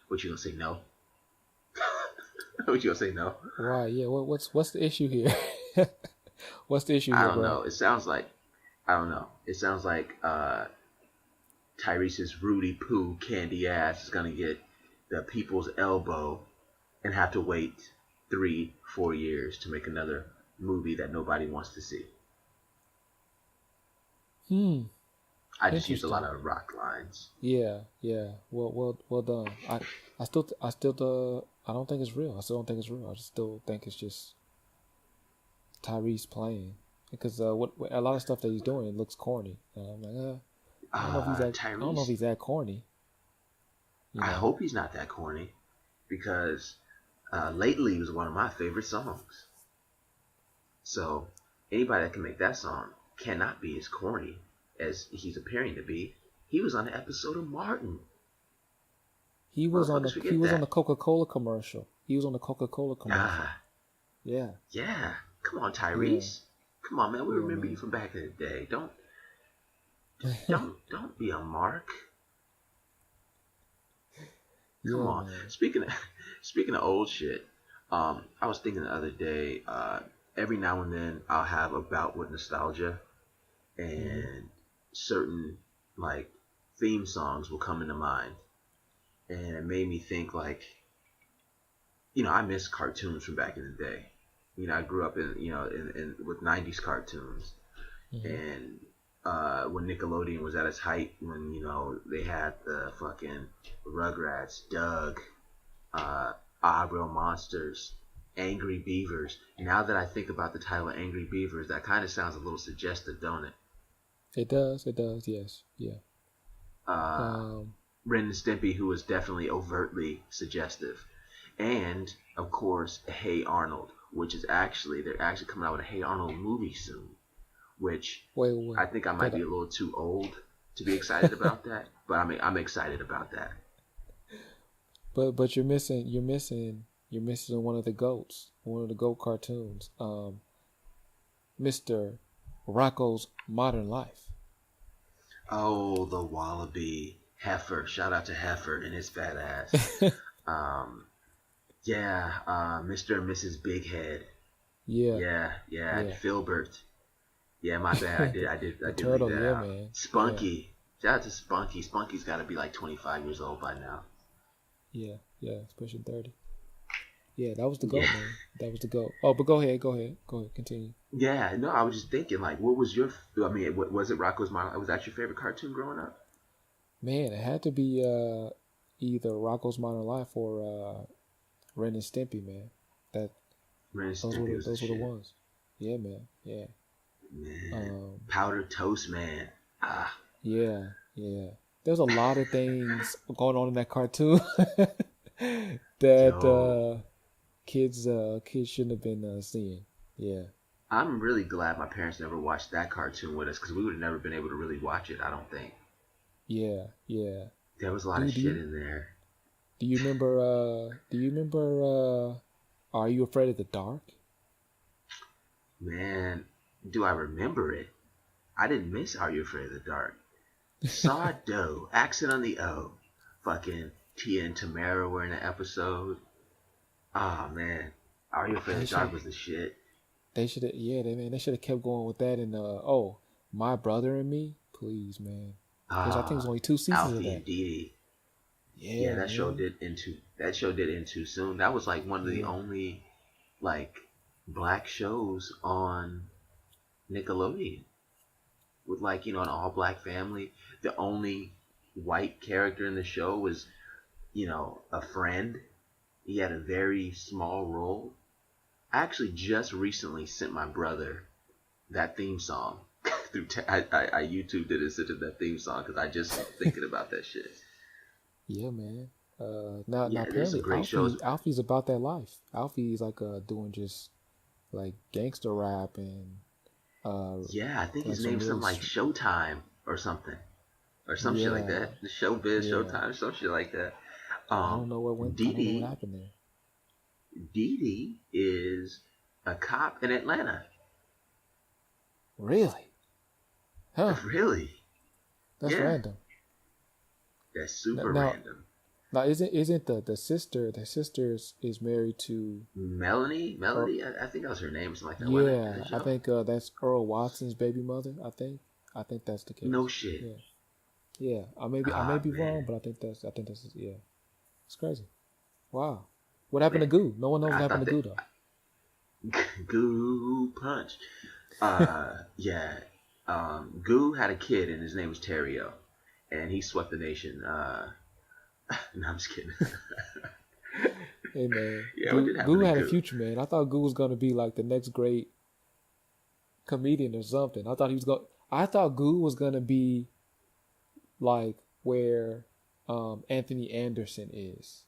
Speaker 1: what you gonna say no? What you gonna say no?
Speaker 2: Why? Yeah. What's the issue here? What's the issue
Speaker 1: I
Speaker 2: here,
Speaker 1: don't
Speaker 2: bro?
Speaker 1: know. It sounds like I don't know. It sounds like Tyrese's Rudy Poo candy ass is gonna get the people's elbow and have to wait 3, 4 years to make another movie that nobody wants to see.
Speaker 2: Hmm.
Speaker 1: I just used a lot
Speaker 2: Interesting.
Speaker 1: of rock lines.
Speaker 2: Yeah, yeah. Well done. I don't think it's real. I still don't think it's real. I just still think it's just Tyrese playing because what a lot of stuff that he's doing it looks corny. I'm like, I don't know if
Speaker 1: Tyrese,
Speaker 2: he's that corny. You
Speaker 1: I
Speaker 2: know.
Speaker 1: hope he's not that corny because Lately was one of my favorite songs. So anybody that can make that song cannot be as corny as he's appearing to be. He was on an episode of Martin. Motherfuckers
Speaker 2: He
Speaker 1: forget
Speaker 2: was on the
Speaker 1: that.
Speaker 2: Coca-Cola commercial. He was on the Coca-Cola commercial.
Speaker 1: Ah,
Speaker 2: Yeah,
Speaker 1: yeah. Come on,
Speaker 2: yeah,
Speaker 1: Tyrese. Come on, man. We
Speaker 2: yeah,
Speaker 1: remember you
Speaker 2: man.
Speaker 1: from back in the day. Don't be a mark. Come
Speaker 2: Yeah,
Speaker 1: on.
Speaker 2: man.
Speaker 1: Speaking of old shit, I was thinking the other day. Every now and then I'll have a bout with nostalgia,
Speaker 2: Hmm.
Speaker 1: and certain like theme songs will come into mind, and it made me think like, I miss cartoons from back in the day. I grew up in with 90's cartoons,
Speaker 2: Hmm.
Speaker 1: and when Nickelodeon was at its height, when they had the fucking Rugrats, Doug, uh, Real Monsters, Angry Beavers. Now that I think about the title of Angry Beavers, that kind of sounds a little suggestive, don't it?
Speaker 2: It does. It does. Yes. Yeah.
Speaker 1: Uh,
Speaker 2: Um.
Speaker 1: Ren and Stimpy, who was definitely overtly suggestive, and of course, Hey Arnold, which is they're actually coming out with a Hey Arnold movie soon, which I
Speaker 2: Wait.
Speaker 1: think I might
Speaker 2: But
Speaker 1: be a little too old to be excited about that, but I'm excited about that.
Speaker 2: but you're missing one of the goats, one of the goat cartoons. Mr. Rocco's Modern Life.
Speaker 1: Oh, the Wallaby Heifer! Shout out to Heifer and his fat ass. Um, Mr. and Mrs. Big Head.
Speaker 2: Yeah,
Speaker 1: Yeah, and
Speaker 2: yeah,
Speaker 1: Filbert. Yeah, my bad. I
Speaker 2: The
Speaker 1: did leave
Speaker 2: turtle,
Speaker 1: that
Speaker 2: yeah,
Speaker 1: out.
Speaker 2: man. Yeah,
Speaker 1: Spunky. Shout out to Spunky. Spunky's got to be like 25 years old by now.
Speaker 2: yeah, yeah. It's pushing 30. Yeah, that was the
Speaker 1: Yeah,
Speaker 2: goat, man. That was the goat. Oh, but go ahead, continue.
Speaker 1: yeah. No, I was just thinking, like, what was your? I mean, was it Rocco's Modern? Was that your favorite cartoon growing up?
Speaker 2: Man, it had to be either Rocco's Modern Life or Ren and Stimpy, man. That
Speaker 1: Ren and
Speaker 2: those were
Speaker 1: Stimpy was the
Speaker 2: those were the
Speaker 1: shit.
Speaker 2: ones. Yeah, man. Yeah.
Speaker 1: Man,
Speaker 2: Um,
Speaker 1: Powder Toast Man. Ah,
Speaker 2: yeah, yeah. There's a lot of things going on in that cartoon that
Speaker 1: yo,
Speaker 2: kids shouldn't have been seeing. Yeah,
Speaker 1: I'm really glad my parents never watched that cartoon with us because we would have never been able to really watch it. I don't think
Speaker 2: yeah, yeah.
Speaker 1: there was a lot of
Speaker 2: Dude,
Speaker 1: shit in there.
Speaker 2: do you remember Are You Afraid of the Dark?
Speaker 1: Man, do I remember it? I didn't miss Are You Afraid of the Dark? Saw Doe, accent on the O. Fucking Tia and Tamara were in the episode. Oh man, Are You Afraid of
Speaker 2: They
Speaker 1: the Dark
Speaker 2: should
Speaker 1: was the shit.
Speaker 2: they should have yeah, they should have kept going with that and oh, My Brother and Me, please, man. There's I think there's
Speaker 1: Ah,
Speaker 2: only two seasons of
Speaker 1: Alfie
Speaker 2: that.
Speaker 1: and Dee Dee. Yeah,
Speaker 2: Yeah, man.
Speaker 1: that show did end too soon. That was like one of the
Speaker 2: Yeah.
Speaker 1: only like black shows on Nickelodeon with like an all black family. The only white character in the show was a friend. He had a very small role. I actually just recently sent my brother that theme song I YouTubed it and sent him that theme song because I just was thinking about that shit.
Speaker 2: Yeah, man. Now
Speaker 1: Yeah, there's some
Speaker 2: apparently
Speaker 1: great shows.
Speaker 2: Alfie's about that life. Alfie's like doing just like gangster rap and uh
Speaker 1: Yeah, I think
Speaker 2: like
Speaker 1: his
Speaker 2: some
Speaker 1: name's
Speaker 2: really
Speaker 1: something like Showtime or something or some shit like
Speaker 2: yeah,
Speaker 1: that. The Showbiz
Speaker 2: yeah.
Speaker 1: Showtime, some shit like that.
Speaker 2: I don't know what
Speaker 1: Dee
Speaker 2: happened there.
Speaker 1: Dee is a cop in Atlanta.
Speaker 2: Really? Huh.
Speaker 1: Really?
Speaker 2: That's
Speaker 1: Yeah,
Speaker 2: random.
Speaker 1: that's
Speaker 2: Now
Speaker 1: super
Speaker 2: now,
Speaker 1: random.
Speaker 2: now isn't the sister is married to or
Speaker 1: Melody, I think that was her name, something like that, wasn't it? In
Speaker 2: yeah,
Speaker 1: the
Speaker 2: I
Speaker 1: show?
Speaker 2: think that's Earl Watson's baby mother, I think. I think that's the
Speaker 1: No
Speaker 2: case.
Speaker 1: shit.
Speaker 2: Yeah. Yeah. I may
Speaker 1: Ah
Speaker 2: be wrong,
Speaker 1: man,
Speaker 2: but I think that's yeah. It's crazy. Wow. What happened to
Speaker 1: man.
Speaker 2: Goo? No one knows
Speaker 1: I
Speaker 2: what happened
Speaker 1: thought
Speaker 2: to
Speaker 1: that
Speaker 2: Goo though.
Speaker 1: Goo Punch. Yeah. Goo had a kid and his name was Terrio, and he swept the nation. No, I'm just kidding.
Speaker 2: Hey man,
Speaker 1: Yeah, what
Speaker 2: Goo
Speaker 1: did happen
Speaker 2: Goo
Speaker 1: to
Speaker 2: had a
Speaker 1: Goo?
Speaker 2: future, man. I thought Goo was gonna be like the next great comedian or something. I thought Goo was gonna be like where Anthony Anderson is.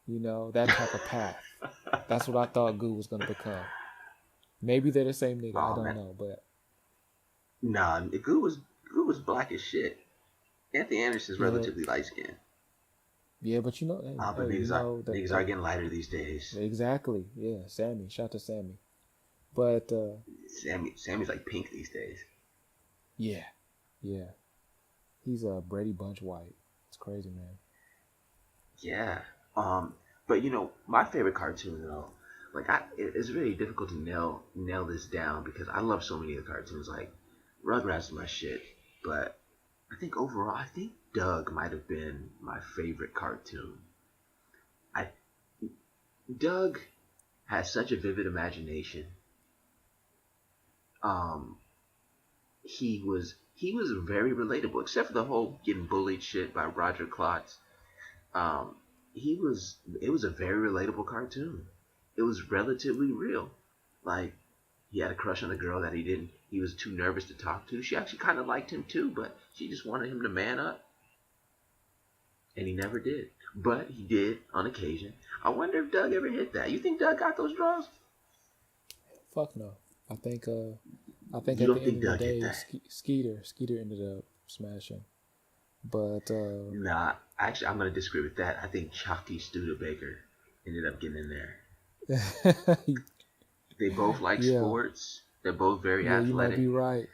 Speaker 2: That type of path. That's what I thought Goo was gonna become. Maybe they're the same nigga. I
Speaker 1: Oh
Speaker 2: don't
Speaker 1: man,
Speaker 2: know, but
Speaker 1: nah, Goo was black as shit. Anthony Anderson's
Speaker 2: yeah,
Speaker 1: relatively light skinned.
Speaker 2: yeah. But hey,
Speaker 1: But
Speaker 2: hey, that
Speaker 1: niggas are getting lighter these days.
Speaker 2: exactly. Yeah, Sammy. Shout out to Sammy. But
Speaker 1: Sammy's like pink these days.
Speaker 2: yeah, yeah. He's a Brady Bunch white. It's crazy, man.
Speaker 1: Yeah. Um, but my favorite cartoon though, like it's really difficult to nail this down because I love so many of the cartoons. Like Rugrats is my shit, but I think overall, I think Doug might have been my favorite cartoon. I Doug has such a vivid imagination. Um, he was very relatable, except for the whole getting bullied shit by Roger Klotz. Um, it was a very relatable cartoon. It was relatively real. Like he had a crush on a girl that he was too nervous to talk to. She actually kind of liked him too, but she just wanted him to man up, and he never did. But he did on occasion. I wonder if Doug ever hit that. You think Doug got those draws?
Speaker 2: Fuck no. I think
Speaker 1: You
Speaker 2: at
Speaker 1: don't
Speaker 2: the end
Speaker 1: think
Speaker 2: of the
Speaker 1: Doug hit
Speaker 2: day,
Speaker 1: that?
Speaker 2: Skeeter ended up smashing. But
Speaker 1: Nah, actually, I'm gonna disagree with that. I think Chalky Studebaker ended up getting in there. They both like
Speaker 2: yeah,
Speaker 1: sports. They're both very
Speaker 2: yeah, you might be
Speaker 1: athletic.
Speaker 2: right.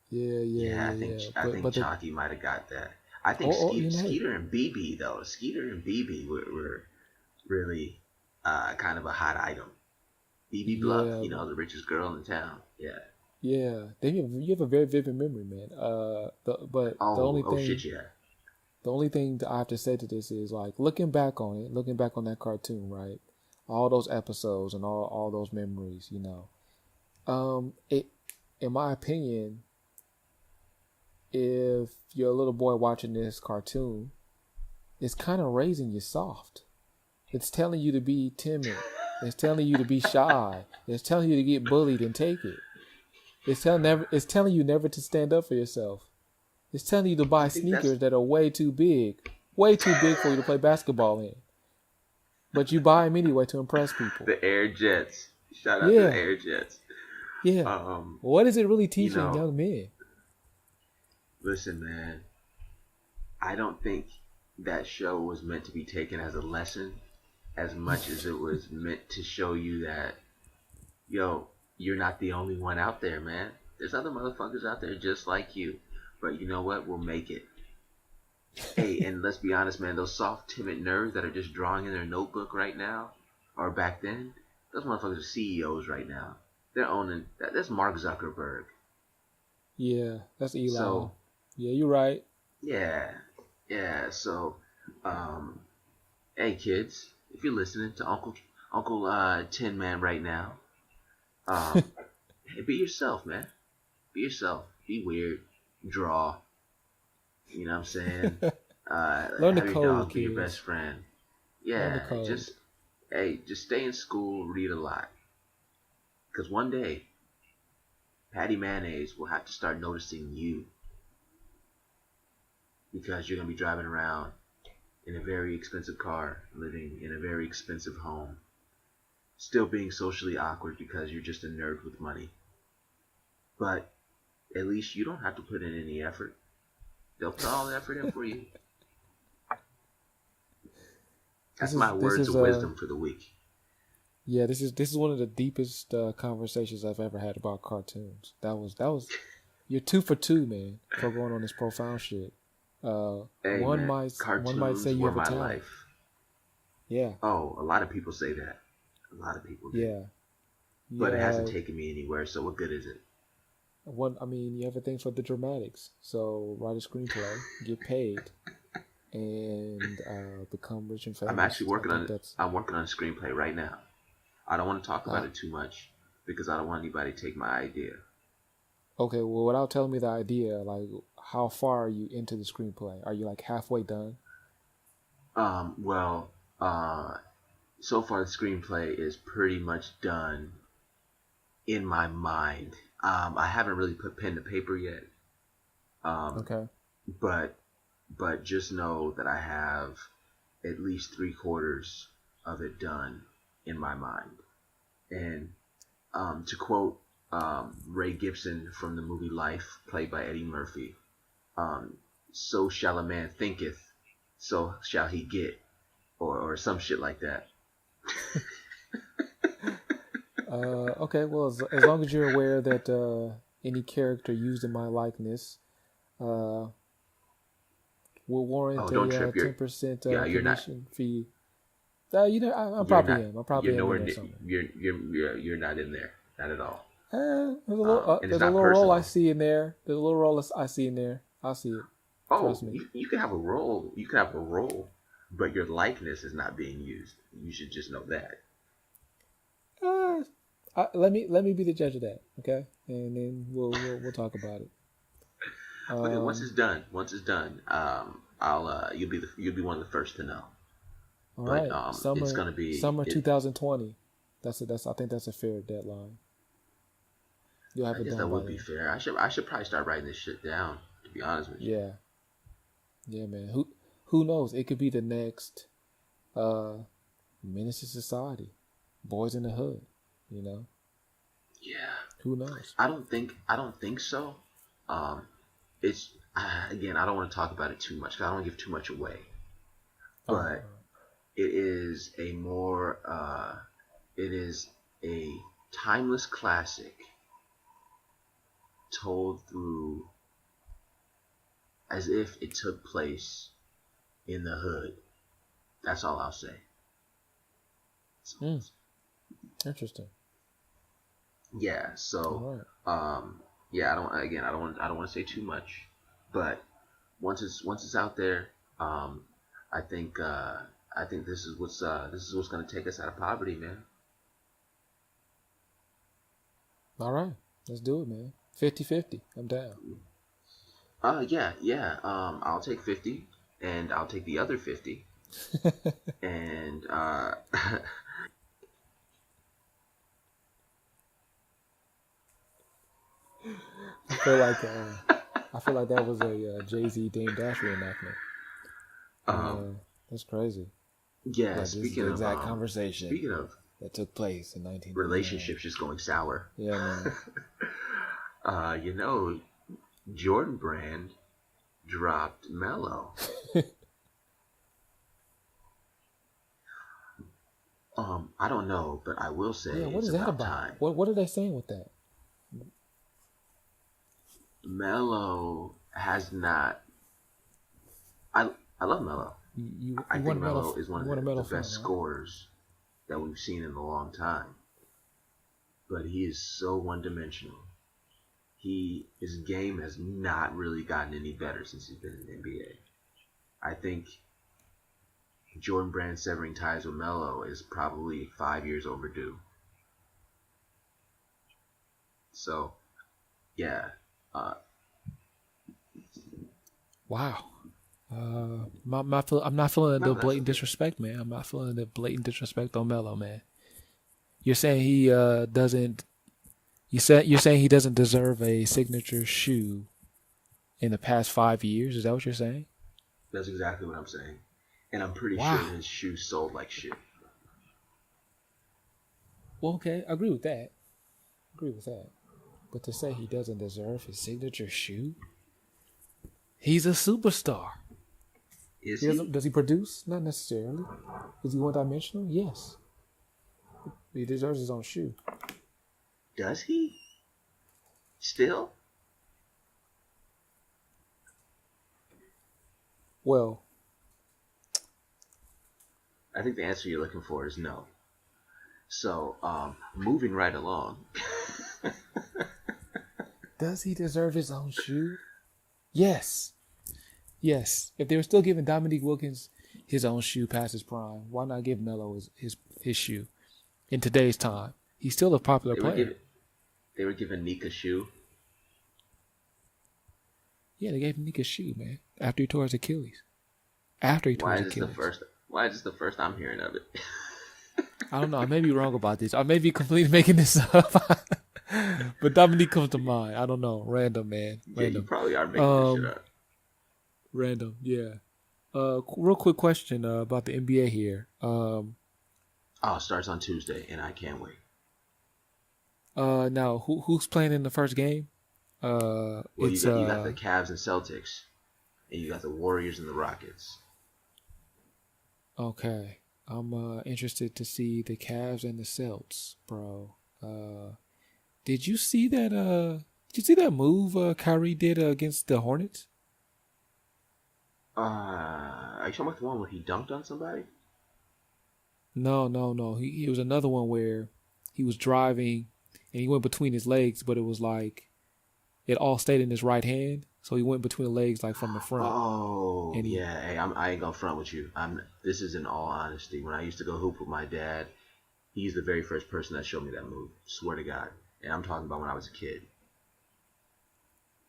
Speaker 2: Yeah, yeah,
Speaker 1: Yeah,
Speaker 2: yeah, yeah.
Speaker 1: I think
Speaker 2: But the
Speaker 1: Chalky might have got that. I think
Speaker 2: oh, hey,
Speaker 1: Skeeter and BB though. Skeeter and BB were really kind of a hot item. BB Bluff,
Speaker 2: yeah,
Speaker 1: the richest girl in town. Yeah.
Speaker 2: Yeah, you have a very vivid memory, man. But
Speaker 1: Oh shit, yeah.
Speaker 2: the only thing that I have to say to this is like looking back on that cartoon, right? All those episodes and all those memories, you know. It, in my opinion, if you're a little boy watching this cartoon, it's kind of raising you soft. It's telling you to be timid. It's telling you to be shy. It's telling you to get bullied and take it. It's telling you never to stand up for yourself. It's telling you to buy
Speaker 1: I think that's
Speaker 2: sneakers that are way too big for you to play basketball in. But you buy them anyway to impress people.
Speaker 1: the Air Jets. Shout out to the
Speaker 2: Yeah,
Speaker 1: Air Jets.
Speaker 2: yeah.
Speaker 1: Um,
Speaker 2: What is it really
Speaker 1: you
Speaker 2: teaching
Speaker 1: know,
Speaker 2: young men?
Speaker 1: listen, man. I don't think that show was meant to be taken as a lesson as much as it was meant to show you that, yo, you're not the only one out there, man. There's other motherfuckers out there just like you. But you know what? We'll make it. Hey, and let's be honest, man, those soft, timid nerds that are just drawing in their notebook right now, or back then, those motherfuckers are CEOs right now. They're owning, that's Mark Zuckerberg.
Speaker 2: Yeah, that's Elon.
Speaker 1: So,
Speaker 2: Yeah, you're right.
Speaker 1: yeah, yeah, so, um, hey kids, if you're listening to Uncle Tin Man right now, um, hey, be yourself, man. Be yourself. Be weird. Draw. You know what I'm saying?
Speaker 2: Learn the
Speaker 1: Have your
Speaker 2: code,
Speaker 1: dog be your best
Speaker 2: kids.
Speaker 1: friend.
Speaker 2: Learn the
Speaker 1: Yeah,
Speaker 2: code.
Speaker 1: just stay in school, read a lot. Because one day, Patty Mayonnaise will have to start noticing you because you're going to be driving around in a very expensive car, living in a very expensive home, still being socially awkward because you're just a nerd with money. But at least you don't have to put in any effort. They'll put all the effort in for you. That's my
Speaker 2: This
Speaker 1: words
Speaker 2: is
Speaker 1: of wisdom for the week.
Speaker 2: yeah, this is one of the deepest conversations I've ever had about cartoons. That was you're two for two, man, for going on this profound shit.
Speaker 1: Hey man,
Speaker 2: one might say
Speaker 1: cartoons
Speaker 2: you
Speaker 1: were
Speaker 2: have a
Speaker 1: my
Speaker 2: talent.
Speaker 1: life.
Speaker 2: Yeah,
Speaker 1: Oh, a lot of people say that. A lot of people do.
Speaker 2: yeah,
Speaker 1: But it hasn't
Speaker 2: yeah.
Speaker 1: taken me anywhere, so what good is it?
Speaker 2: One, I mean, you have a thing for the dramatics. So write a screenplay, get paid, and become rich and
Speaker 1: I'm
Speaker 2: famous.
Speaker 1: actually
Speaker 2: I
Speaker 1: working
Speaker 2: think
Speaker 1: on
Speaker 2: that's
Speaker 1: I'm working on a screenplay right now. I don't want to talk about
Speaker 2: uh,
Speaker 1: it too much because I don't want anybody to take my idea.
Speaker 2: okay. Well, without telling me the idea, like, how far are you into the screenplay? Are you like halfway done?
Speaker 1: Well, so far the screenplay is pretty much done in my mind. I haven't really put pen to paper yet. Um,
Speaker 2: Okay.
Speaker 1: but just know that I have at least three quarters of it done in my mind. And to quote Ray Gibson from the movie Life, played by Eddie Murphy, um, so shall a man thinketh, so shall he get, or some shit like that.
Speaker 2: Okay. Well, as long as you're aware that any character used in my likeness uh, will
Speaker 1: Oh,
Speaker 2: warrant
Speaker 1: don't
Speaker 2: a
Speaker 1: trip.
Speaker 2: 10%
Speaker 1: Yeah,
Speaker 2: commission fee. I'm
Speaker 1: you're
Speaker 2: probably
Speaker 1: not,
Speaker 2: am. I
Speaker 1: you're
Speaker 2: probably am in
Speaker 1: nowhere
Speaker 2: there
Speaker 1: near,
Speaker 2: somewhere.
Speaker 1: you're not in there, not at all. And it's
Speaker 2: There's a
Speaker 1: not
Speaker 2: little role I
Speaker 1: personal.
Speaker 2: see in there. There's a little role I see in there. I see it. Trust
Speaker 1: Oh,
Speaker 2: me.
Speaker 1: you can have a role. You can have a role, but your likeness is not being used. You should just know that.
Speaker 2: Uh, let me be the judge of that, okay? And then we'll talk about it.
Speaker 1: Okay,
Speaker 2: Um,
Speaker 1: once it's done, I'll you'll be one of the first to know.
Speaker 2: all
Speaker 1: But
Speaker 2: right,
Speaker 1: it's gonna be
Speaker 2: summer
Speaker 1: it.
Speaker 2: 2020. That's I think that's a fair deadline. You'll have
Speaker 1: I
Speaker 2: it
Speaker 1: guess
Speaker 2: done
Speaker 1: that
Speaker 2: by
Speaker 1: would be
Speaker 2: then.
Speaker 1: fair. I should probably start writing this shit down. To be honest with you.
Speaker 2: Yeah, yeah, man. Who knows? It could be the next uh Menace to Society, Boys in the Hood. You know,
Speaker 1: Yeah.
Speaker 2: who knows?
Speaker 1: I don't think so. Um, it's again, I don't want to talk about it too much 'cause I don't want to give too much away.
Speaker 2: All right,
Speaker 1: But it is a more it is a timeless classic told through as if it took place in the hood. That's all I'll say.
Speaker 2: all right. Interesting.
Speaker 1: Yeah. So,
Speaker 2: All right.
Speaker 1: yeah. I don't want to say too much, but once it's out there, um, I think I think this is what's gonna take us out of poverty, man.
Speaker 2: All right. Let's do it, man. 50-50. I'm down.
Speaker 1: Yeah, yeah. I'll take 50, and I'll take the other 50, and
Speaker 2: I feel like I feel like that was a Jay-Z Dame Dash reenactment.
Speaker 1: um,
Speaker 2: That's crazy.
Speaker 1: yeah.
Speaker 2: Like this is the exact conversation
Speaker 1: Speaking of
Speaker 2: that took place in 1999.
Speaker 1: relationships just going sour,
Speaker 2: Yeah, man.
Speaker 1: you know, Jordan Brand dropped Mellow. I don't know, but I will say
Speaker 2: Yeah, what
Speaker 1: it's
Speaker 2: is that
Speaker 1: about
Speaker 2: about?
Speaker 1: time.
Speaker 2: What are they saying with that?
Speaker 1: Mellow has not. I I love Mellow. I
Speaker 2: You
Speaker 1: think
Speaker 2: want a medal?
Speaker 1: Mellow is one
Speaker 2: You
Speaker 1: of
Speaker 2: want a
Speaker 1: the
Speaker 2: medal
Speaker 1: best
Speaker 2: from, right?
Speaker 1: scorers that we've seen in a long time. But he is so one dimensional. His game has not really gotten any better since he's been in the NBA. I think Jordan Brand severing ties with Melo is probably 5 years overdue. So yeah, uh,
Speaker 2: Wow. I'm not feeling the
Speaker 1: no, that's
Speaker 2: blatant
Speaker 1: okay.
Speaker 2: disrespect, man. I'm not feeling the blatant disrespect on Melo, man. You're saying he doesn't. You're saying he doesn't deserve a signature shoe in the past 5 years. Is that what you're saying?
Speaker 1: That's exactly what I'm saying. And I'm pretty sure
Speaker 2: Wow.
Speaker 1: his shoes sold like shit.
Speaker 2: Well, okay, I agree with that. Agree with that. But to say he doesn't deserve his signature shoe, he's a superstar.
Speaker 1: Is
Speaker 2: He doesn't.
Speaker 1: he?
Speaker 2: Does he produce? Not necessarily. Is he one dimensional? Yes. He deserves his own shoe.
Speaker 1: Does he? Still?
Speaker 2: Well,
Speaker 1: I think the answer you're looking for is no. So, moving right along.
Speaker 2: does he deserve his own shoe? Yes. Yes. If they were still giving Dominique Wilkins his own shoe past his prime, why not give Melo his shoe in today's time? He's still a popular
Speaker 1: They were
Speaker 2: player.
Speaker 1: giving they were giving Nick a shoe.
Speaker 2: Yeah, they gave him Nick a shoe, man, after he tore his Achilles. After he tore
Speaker 1: Why
Speaker 2: his
Speaker 1: is this the
Speaker 2: Achilles.
Speaker 1: first? Why is this the first I'm hearing of it?
Speaker 2: I don't know. I may be wrong about this. I may be completely making this up. But Dominique comes to mind. I don't know. Random, man.
Speaker 1: Yeah, you
Speaker 2: Random.
Speaker 1: probably are making this shit
Speaker 2: Um,
Speaker 1: up.
Speaker 2: Random. Yeah. Real quick question about the NBA here.
Speaker 1: Oh, it starts on Tuesday, and I can't wait.
Speaker 2: Now who's playing in the first game?
Speaker 1: Well,
Speaker 2: It's
Speaker 1: you got the Cavs and Celtics, and you got the Warriors and the Rockets.
Speaker 2: okay. I'm interested to see the Cavs and the Celts, bro. Did you see that? Did you see that move Kyrie did against the Hornets?
Speaker 1: Are you talking about the one where he dunked on somebody?
Speaker 2: No, no, no. He was another one where he was driving and he went between his legs, but it was like it all stayed in his right hand, so he went between the legs like from the front,
Speaker 1: Oh,
Speaker 2: and he
Speaker 1: yeah. Hey, I ain't gonna front with you. This is in all honesty. When I used to go hoop with my dad, he's the very first person that showed me that move. Swear to God. And I'm talking about when I was a kid.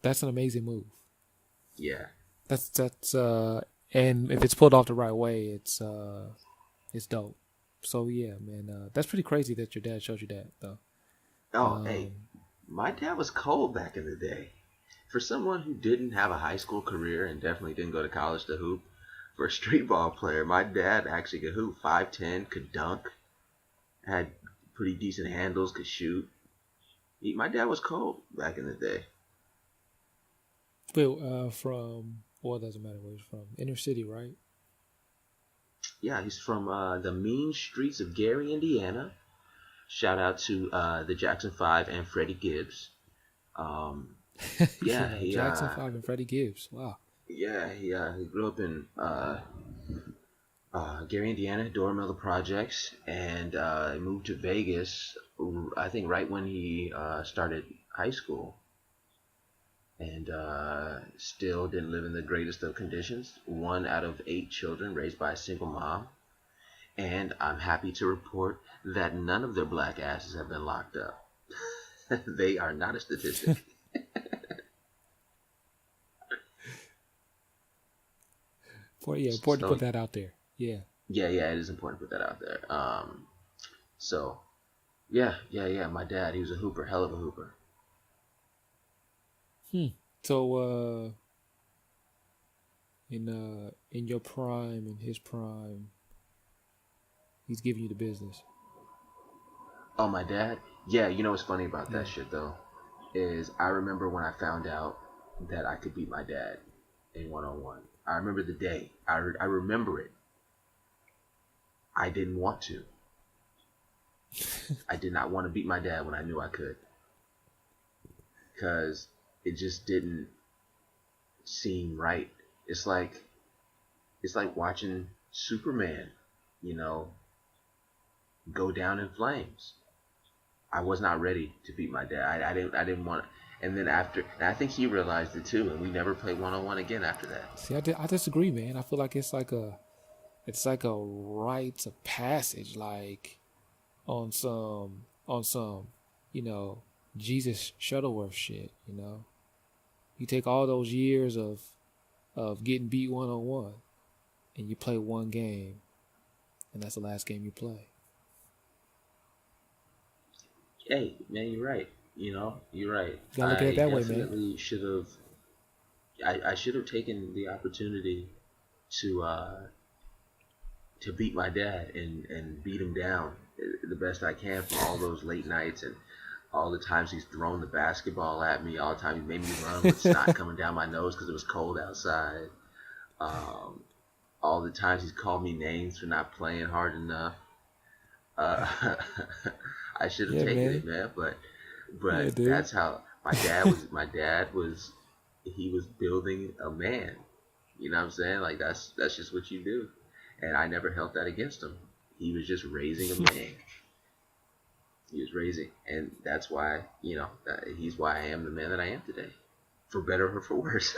Speaker 2: that's an amazing move.
Speaker 1: Yeah.
Speaker 2: That's and if it's pulled off the right way, it's dope. So yeah, man, that's pretty crazy that your dad showed you that though.
Speaker 1: Oh, hey,
Speaker 2: Um,
Speaker 1: my dad was cold back in the day. For someone who didn't have a high school career and definitely didn't go to college to hoop, for a street ball player, my dad actually could hoop 5'10", could dunk, had pretty decent handles, could shoot. My dad was cold back in the day.
Speaker 2: but from well, it doesn't matter where he's from, inner city, right?
Speaker 1: Yeah, he's from the mean streets of Gary, Indiana. Shout out to the Jackson 5 and Freddie Gibbs. Um, yeah,
Speaker 2: Yeah, Jackson 5 and Freddie Gibbs. Wow.
Speaker 1: he grew up in Gary, Indiana, Dora Miller Projects, and moved to Vegas. I think right when he started high school, and still didn't live in the greatest of conditions. One out of 8 children raised by a single mom, and I'm happy to report that none of their black asses have been locked up. They are not a statistic.
Speaker 2: Important to
Speaker 1: So
Speaker 2: put that out there. Yeah.
Speaker 1: yeah, it is important to put that out there. So yeah. My dad, he was a hooper, hell of a hooper.
Speaker 2: Hmm. So in your prime, in his prime, he's giving you the business.
Speaker 1: Oh, my dad? Yeah, you know what's funny about that
Speaker 2: Yeah.
Speaker 1: shit though? Is I remember when I found out that I could beat my dad in 1-on-1. I remember the day. I remember it. I didn't want to. I did not want to beat my dad when I knew I could. Because it just didn't seem right. It's like it's like watching Superman, you know, go down in flames. I was not ready to beat my dad. I didn't want to. And then after, and I think he realized it too, and we never played 1-on-1 again after that.
Speaker 2: See, I disagree, man. I feel like it's like a rites of passage, like on some, you know, Jesus Shuttleworth shit. You take all those years of getting beat 1-on-1, and you play one game, and that's the last game you play.
Speaker 1: Hey, man, you're right. You're right.
Speaker 2: You gotta look at it
Speaker 1: I
Speaker 2: that way, man.
Speaker 1: definitely should have. I should have taken the opportunity to beat my dad and beat him down the best I can from all those late nights and all the times he's thrown the basketball at me, all the time he made me run with snot coming down my nose because it was cold outside. Um, all the times he's called me names for not playing hard enough. Uh, I should have
Speaker 2: Yeah,
Speaker 1: taken it,
Speaker 2: man.
Speaker 1: man,
Speaker 2: Yeah,
Speaker 1: but
Speaker 2: dude.
Speaker 1: that's how my dad was. My dad was he was building a man. You know what I'm saying? Like that's just what you do. And I never held that against him. He was just raising a man. He was raising, and that's why he's why I am the man that I am today, for better or for worse.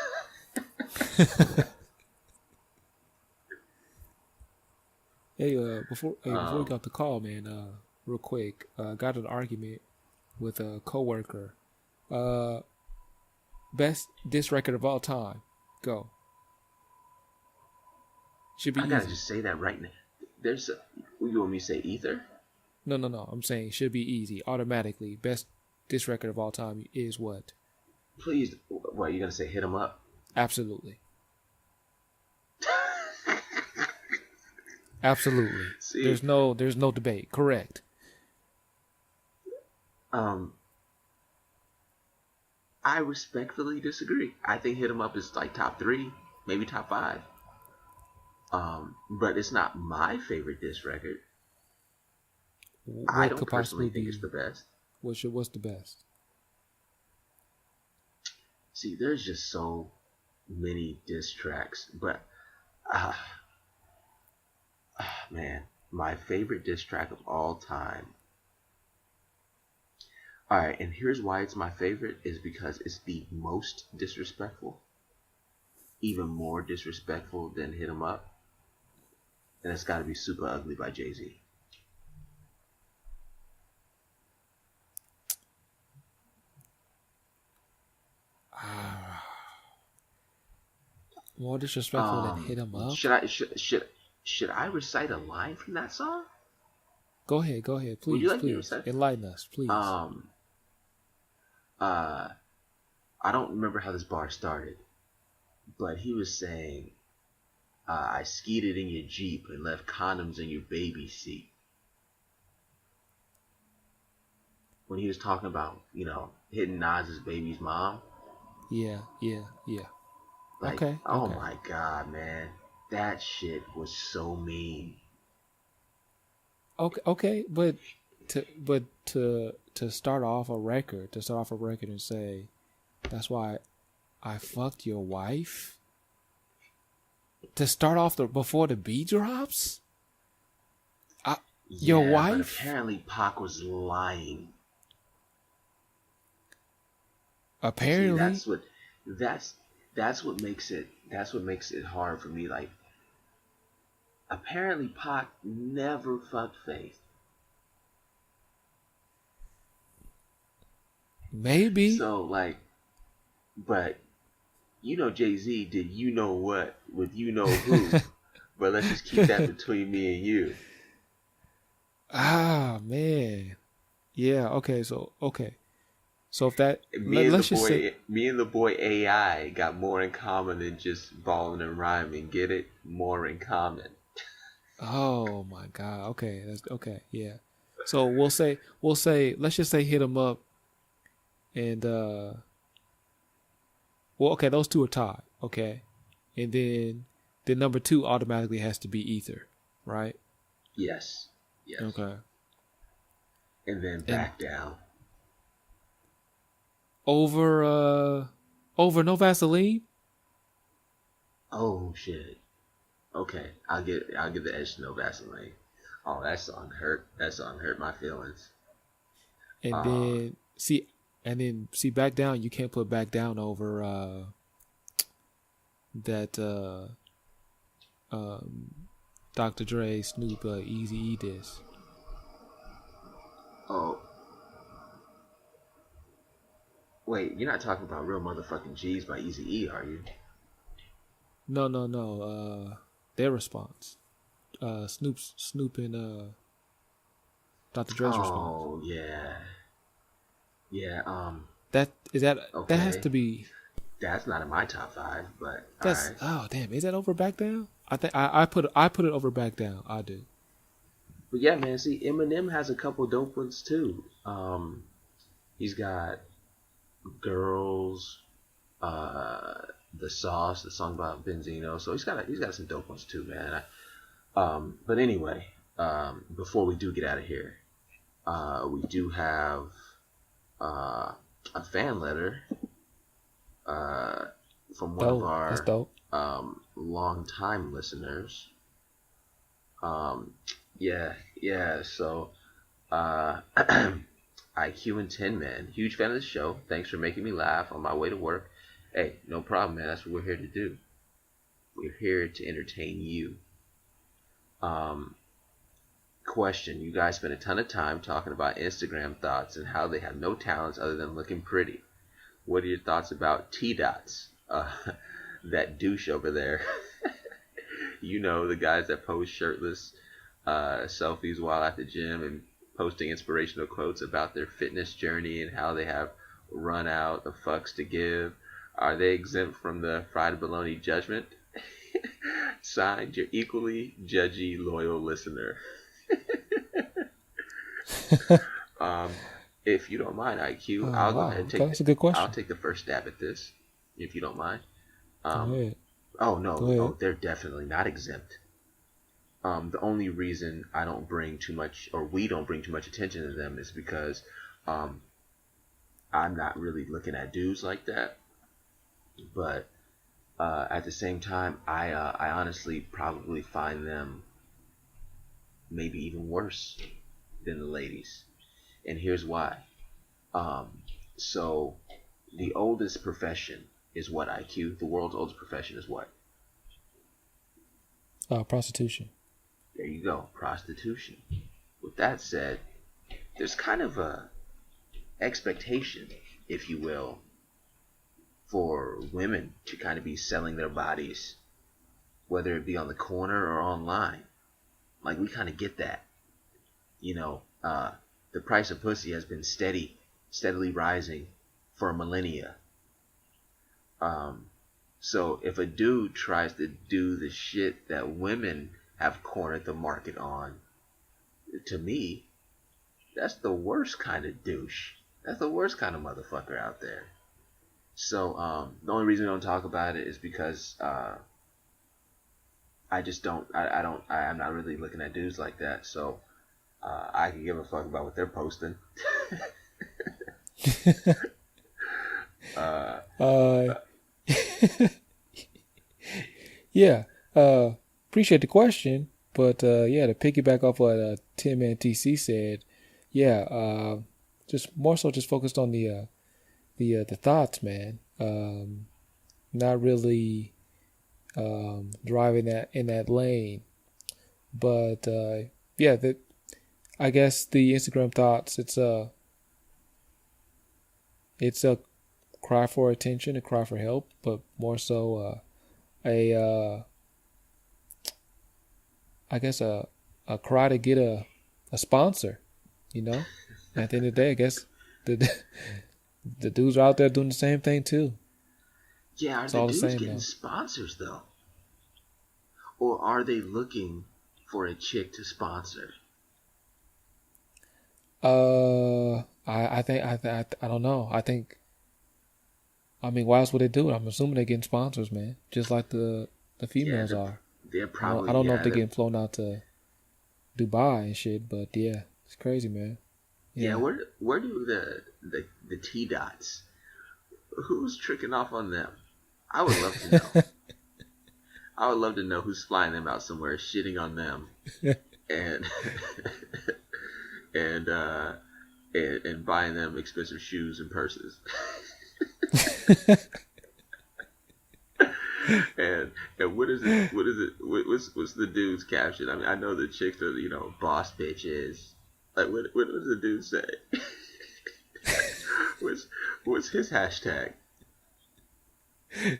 Speaker 2: Hey, before we
Speaker 1: um,
Speaker 2: got the call, man, real quick, got an argument with a coworker. Uh, Best diss record of all time. Go. Should be
Speaker 1: I gotta
Speaker 2: easy.
Speaker 1: just say that right now. You want me to say ether?
Speaker 2: No, no, no. I'm saying should be easy automatically. Best diss record of all time is what?
Speaker 1: Please, what you gonna say? Hit him up.
Speaker 2: Absolutely. Absolutely.
Speaker 1: See,
Speaker 2: There's no debate. Correct.
Speaker 1: um, I respectfully disagree. I think hit him up is like top three, maybe top five. But it's not my favorite diss record. I
Speaker 2: What
Speaker 1: don't
Speaker 2: could
Speaker 1: personally
Speaker 2: possibly
Speaker 1: think it's
Speaker 2: be?
Speaker 1: the best.
Speaker 2: What's the best?
Speaker 1: See, there's just so many diss tracks, but uh, man, my favorite diss track of all time. All right, and here's why it's my favorite is because it's the most disrespectful, even more disrespectful than Hit 'Em Up, and it's got to be Super Ugly by Jay-Z.
Speaker 2: Ah, more disrespectful than hit him up.
Speaker 1: Should I recite a line from that song?
Speaker 2: Go ahead,
Speaker 1: Would you
Speaker 2: please,
Speaker 1: like me to
Speaker 2: please
Speaker 1: recite?
Speaker 2: enlighten us, please.
Speaker 1: Um, uh, I don't remember how this bar started, but he was saying, "I skeeted in your Jeep and left condoms in your baby seat." When he was talking about, hitting Nas's baby's mom,
Speaker 2: Yeah, yeah, yeah.
Speaker 1: like,
Speaker 2: Okay,
Speaker 1: oh
Speaker 2: okay,
Speaker 1: my god, man, that shit was so mean.
Speaker 2: okay, okay. To start off a record, and say that's why I fucked your wife. to start off before the beat drops. Your
Speaker 1: Yeah, but
Speaker 2: wife
Speaker 1: apparently Pac was lying. See,
Speaker 2: apparently.
Speaker 1: that's that's what makes it hard for me. Like, apparently Pac never fucked Faith.
Speaker 2: Maybe.
Speaker 1: So like, but you know Jay Z did you know what with you know who. But let's just keep that between me and you.
Speaker 2: Ah man. Yeah. Okay. So if that let's just say.
Speaker 1: Me and the boy AI got more in common than just balling and rhyming. Get it? More in common.
Speaker 2: Oh my God. Okay. That's okay. Yeah. So we'll say let's just say hit him up and well okay those two are tied. Okay. And then number two automatically has to be Ether, right?
Speaker 1: Yes, yes.
Speaker 2: Okay.
Speaker 1: And then
Speaker 2: And
Speaker 1: back down.
Speaker 2: over over no Vaseline.
Speaker 1: Oh shit. Okay, I'll give the edge to No Vaseline. Oh, that song hurt. That song hurt my feelings.
Speaker 2: And
Speaker 1: Uh,
Speaker 2: then see back down. You can't put back down over that um, Dr. Dre, Snoop, Easy E diss.
Speaker 1: oh, wait, you're not talking about Real Motherfucking G's by Easy E, are you?
Speaker 2: No. Their response. Snoop and Dr. Dre's response.
Speaker 1: Oh yeah, yeah.
Speaker 2: That has
Speaker 1: Okay,
Speaker 2: to be.
Speaker 1: that's not in my top five, but all
Speaker 2: That's
Speaker 1: right.
Speaker 2: oh damn. Is that over back down? I think I put it over back down. I do.
Speaker 1: But yeah, man. See, Eminem has a couple dope ones too. He's got Girls, uh, the Sauce, the song about Benzino. So he's got some dope ones too, man. But anyway, before we do get out of here, we do have uh, a fan letter uh, from one of
Speaker 2: Dope. That's
Speaker 1: our
Speaker 2: dope.
Speaker 1: long-time listeners. Um, yeah. So, uh, IQ and Tin Man, huge fan of the show. Thanks for making me laugh on my way to work. Hey, no problem, man. That's what we're here to do. We're here to entertain you. Um, Question: You guys spend a ton of time talking about Instagram thoughts and how they have no talents other than looking pretty. What are your thoughts about T dots? That douche over there. You know, the guys that post shirtless selfies while at the gym and posting inspirational quotes about their fitness journey and how they have run out of fucks to give. Are they exempt from the Fried Bologna judgment? Signed, your equally judgy, loyal listener. Um, if you don't mind, IQ,
Speaker 2: Oh
Speaker 1: I'll go ahead
Speaker 2: wow.
Speaker 1: and
Speaker 2: Okay, that's a good
Speaker 1: I'll
Speaker 2: question.
Speaker 1: take the first stab at this, if you don't mind.
Speaker 2: Go
Speaker 1: Um,
Speaker 2: ahead.
Speaker 1: oh
Speaker 2: Go
Speaker 1: no,
Speaker 2: ahead.
Speaker 1: oh they're definitely not exempt. The only reason I don't bring too much, or we don't bring too much attention to them, is because um, I'm not really looking at dudes like that. But at the same time, I honestly probably find them maybe even worse than the ladies, and here's why. Um, so the oldest profession is what, IQ? The world's oldest profession is what?
Speaker 2: Prostitution.
Speaker 1: There you go, prostitution. With that said, there's kind of a expectation, if you will, for women to kind of be selling their bodies, whether it be on the corner or online. Like, we kind of get that. You know, the price of pussy has been steadily rising for millennia. Um, so if a dude tries to do the shit that women have cornered the market on, to me, that's the worst kind of douche. That's the worst kind of motherfucker out there. So the only reason we don't talk about it is because I just don't. I'm not really looking at dudes like that. So I can give a fuck about what they're posting. uh,
Speaker 2: uh, yeah. uh, appreciate the question, but yeah, to piggyback off what Tim and TC said, yeah, just more so just focused on the thoughts, man. Not really driving that in that lane, but yeah, I guess the Instagram thoughts. It's a cry for attention, a cry for help, but more so a I guess a cry to get a sponsor. You know, at the end of the day, I guess the the dudes are out there doing the same thing too.
Speaker 1: Yeah, are
Speaker 2: It's
Speaker 1: the
Speaker 2: all the
Speaker 1: dudes
Speaker 2: same
Speaker 1: getting
Speaker 2: though.
Speaker 1: sponsors though, or are they looking for a chick to sponsor?
Speaker 2: I don't know. I mean, why else would they do it? I'm assuming they're getting sponsors, man, just like the
Speaker 1: Yeah,
Speaker 2: females are.
Speaker 1: they're
Speaker 2: I
Speaker 1: probably
Speaker 2: don't know if
Speaker 1: yeah
Speaker 2: they're
Speaker 1: they're
Speaker 2: getting flown out to Dubai and shit, but yeah, it's crazy, man.
Speaker 1: yeah.
Speaker 2: Yeah.
Speaker 1: Where do the T dots? Who's tricking off on them? I would love to know. I would love to know who's flying them out somewhere, shitting on them, and and and buying them expensive shoes and purses. And what is it? What is it? What's the dude's caption? I mean, I know the chicks are boss bitches. Like what does the dude say? what's what's his hashtag?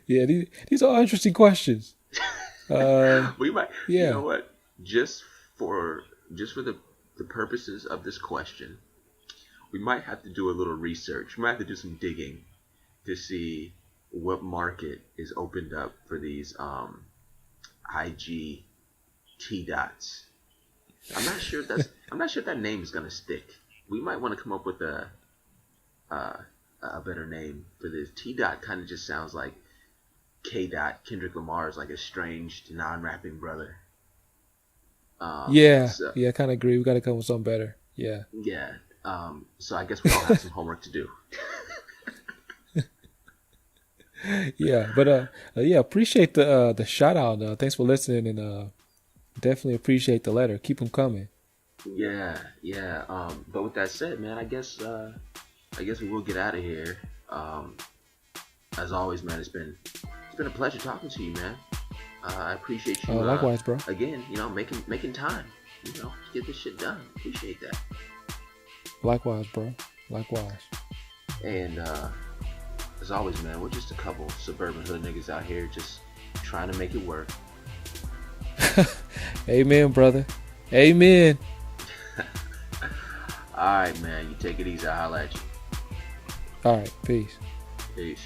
Speaker 2: Yeah, these are interesting questions.
Speaker 1: We might, you know
Speaker 2: Yeah.
Speaker 1: what? Just for just for the purposes of this question, we might have to do a little research. We might have to do some digging to see what market is opened up for these IG T dots. I'm not sure if that name is gonna stick. We might want to come up with uh, a better name for this. T dot kind of just sounds like K dot, Kendrick Lamar's like estranged non-rapping brother.
Speaker 2: Yeah.
Speaker 1: So
Speaker 2: Yeah. I kind of agree. We got to come with something better. Yeah.
Speaker 1: yeah. So I guess we all have some homework to do.
Speaker 2: Yeah. But yeah. Appreciate the shout out. Thanks for listening, and definitely appreciate the letter. Keep them coming.
Speaker 1: Yeah, yeah. But with that said, man, I guess we will get out of here. Um, as always, man, it's been a pleasure talking to you, man. I appreciate you
Speaker 2: Likewise, bro.
Speaker 1: again. Making time. To get this shit done. Appreciate that.
Speaker 2: Likewise, bro. Likewise.
Speaker 1: And as always, man, we're just a couple suburban hood niggas out here just trying to make it work.
Speaker 2: Amen, brother. Amen.
Speaker 1: All right, man. You take it easy. I'll holla at you.
Speaker 2: All right. Peace.
Speaker 1: Peace.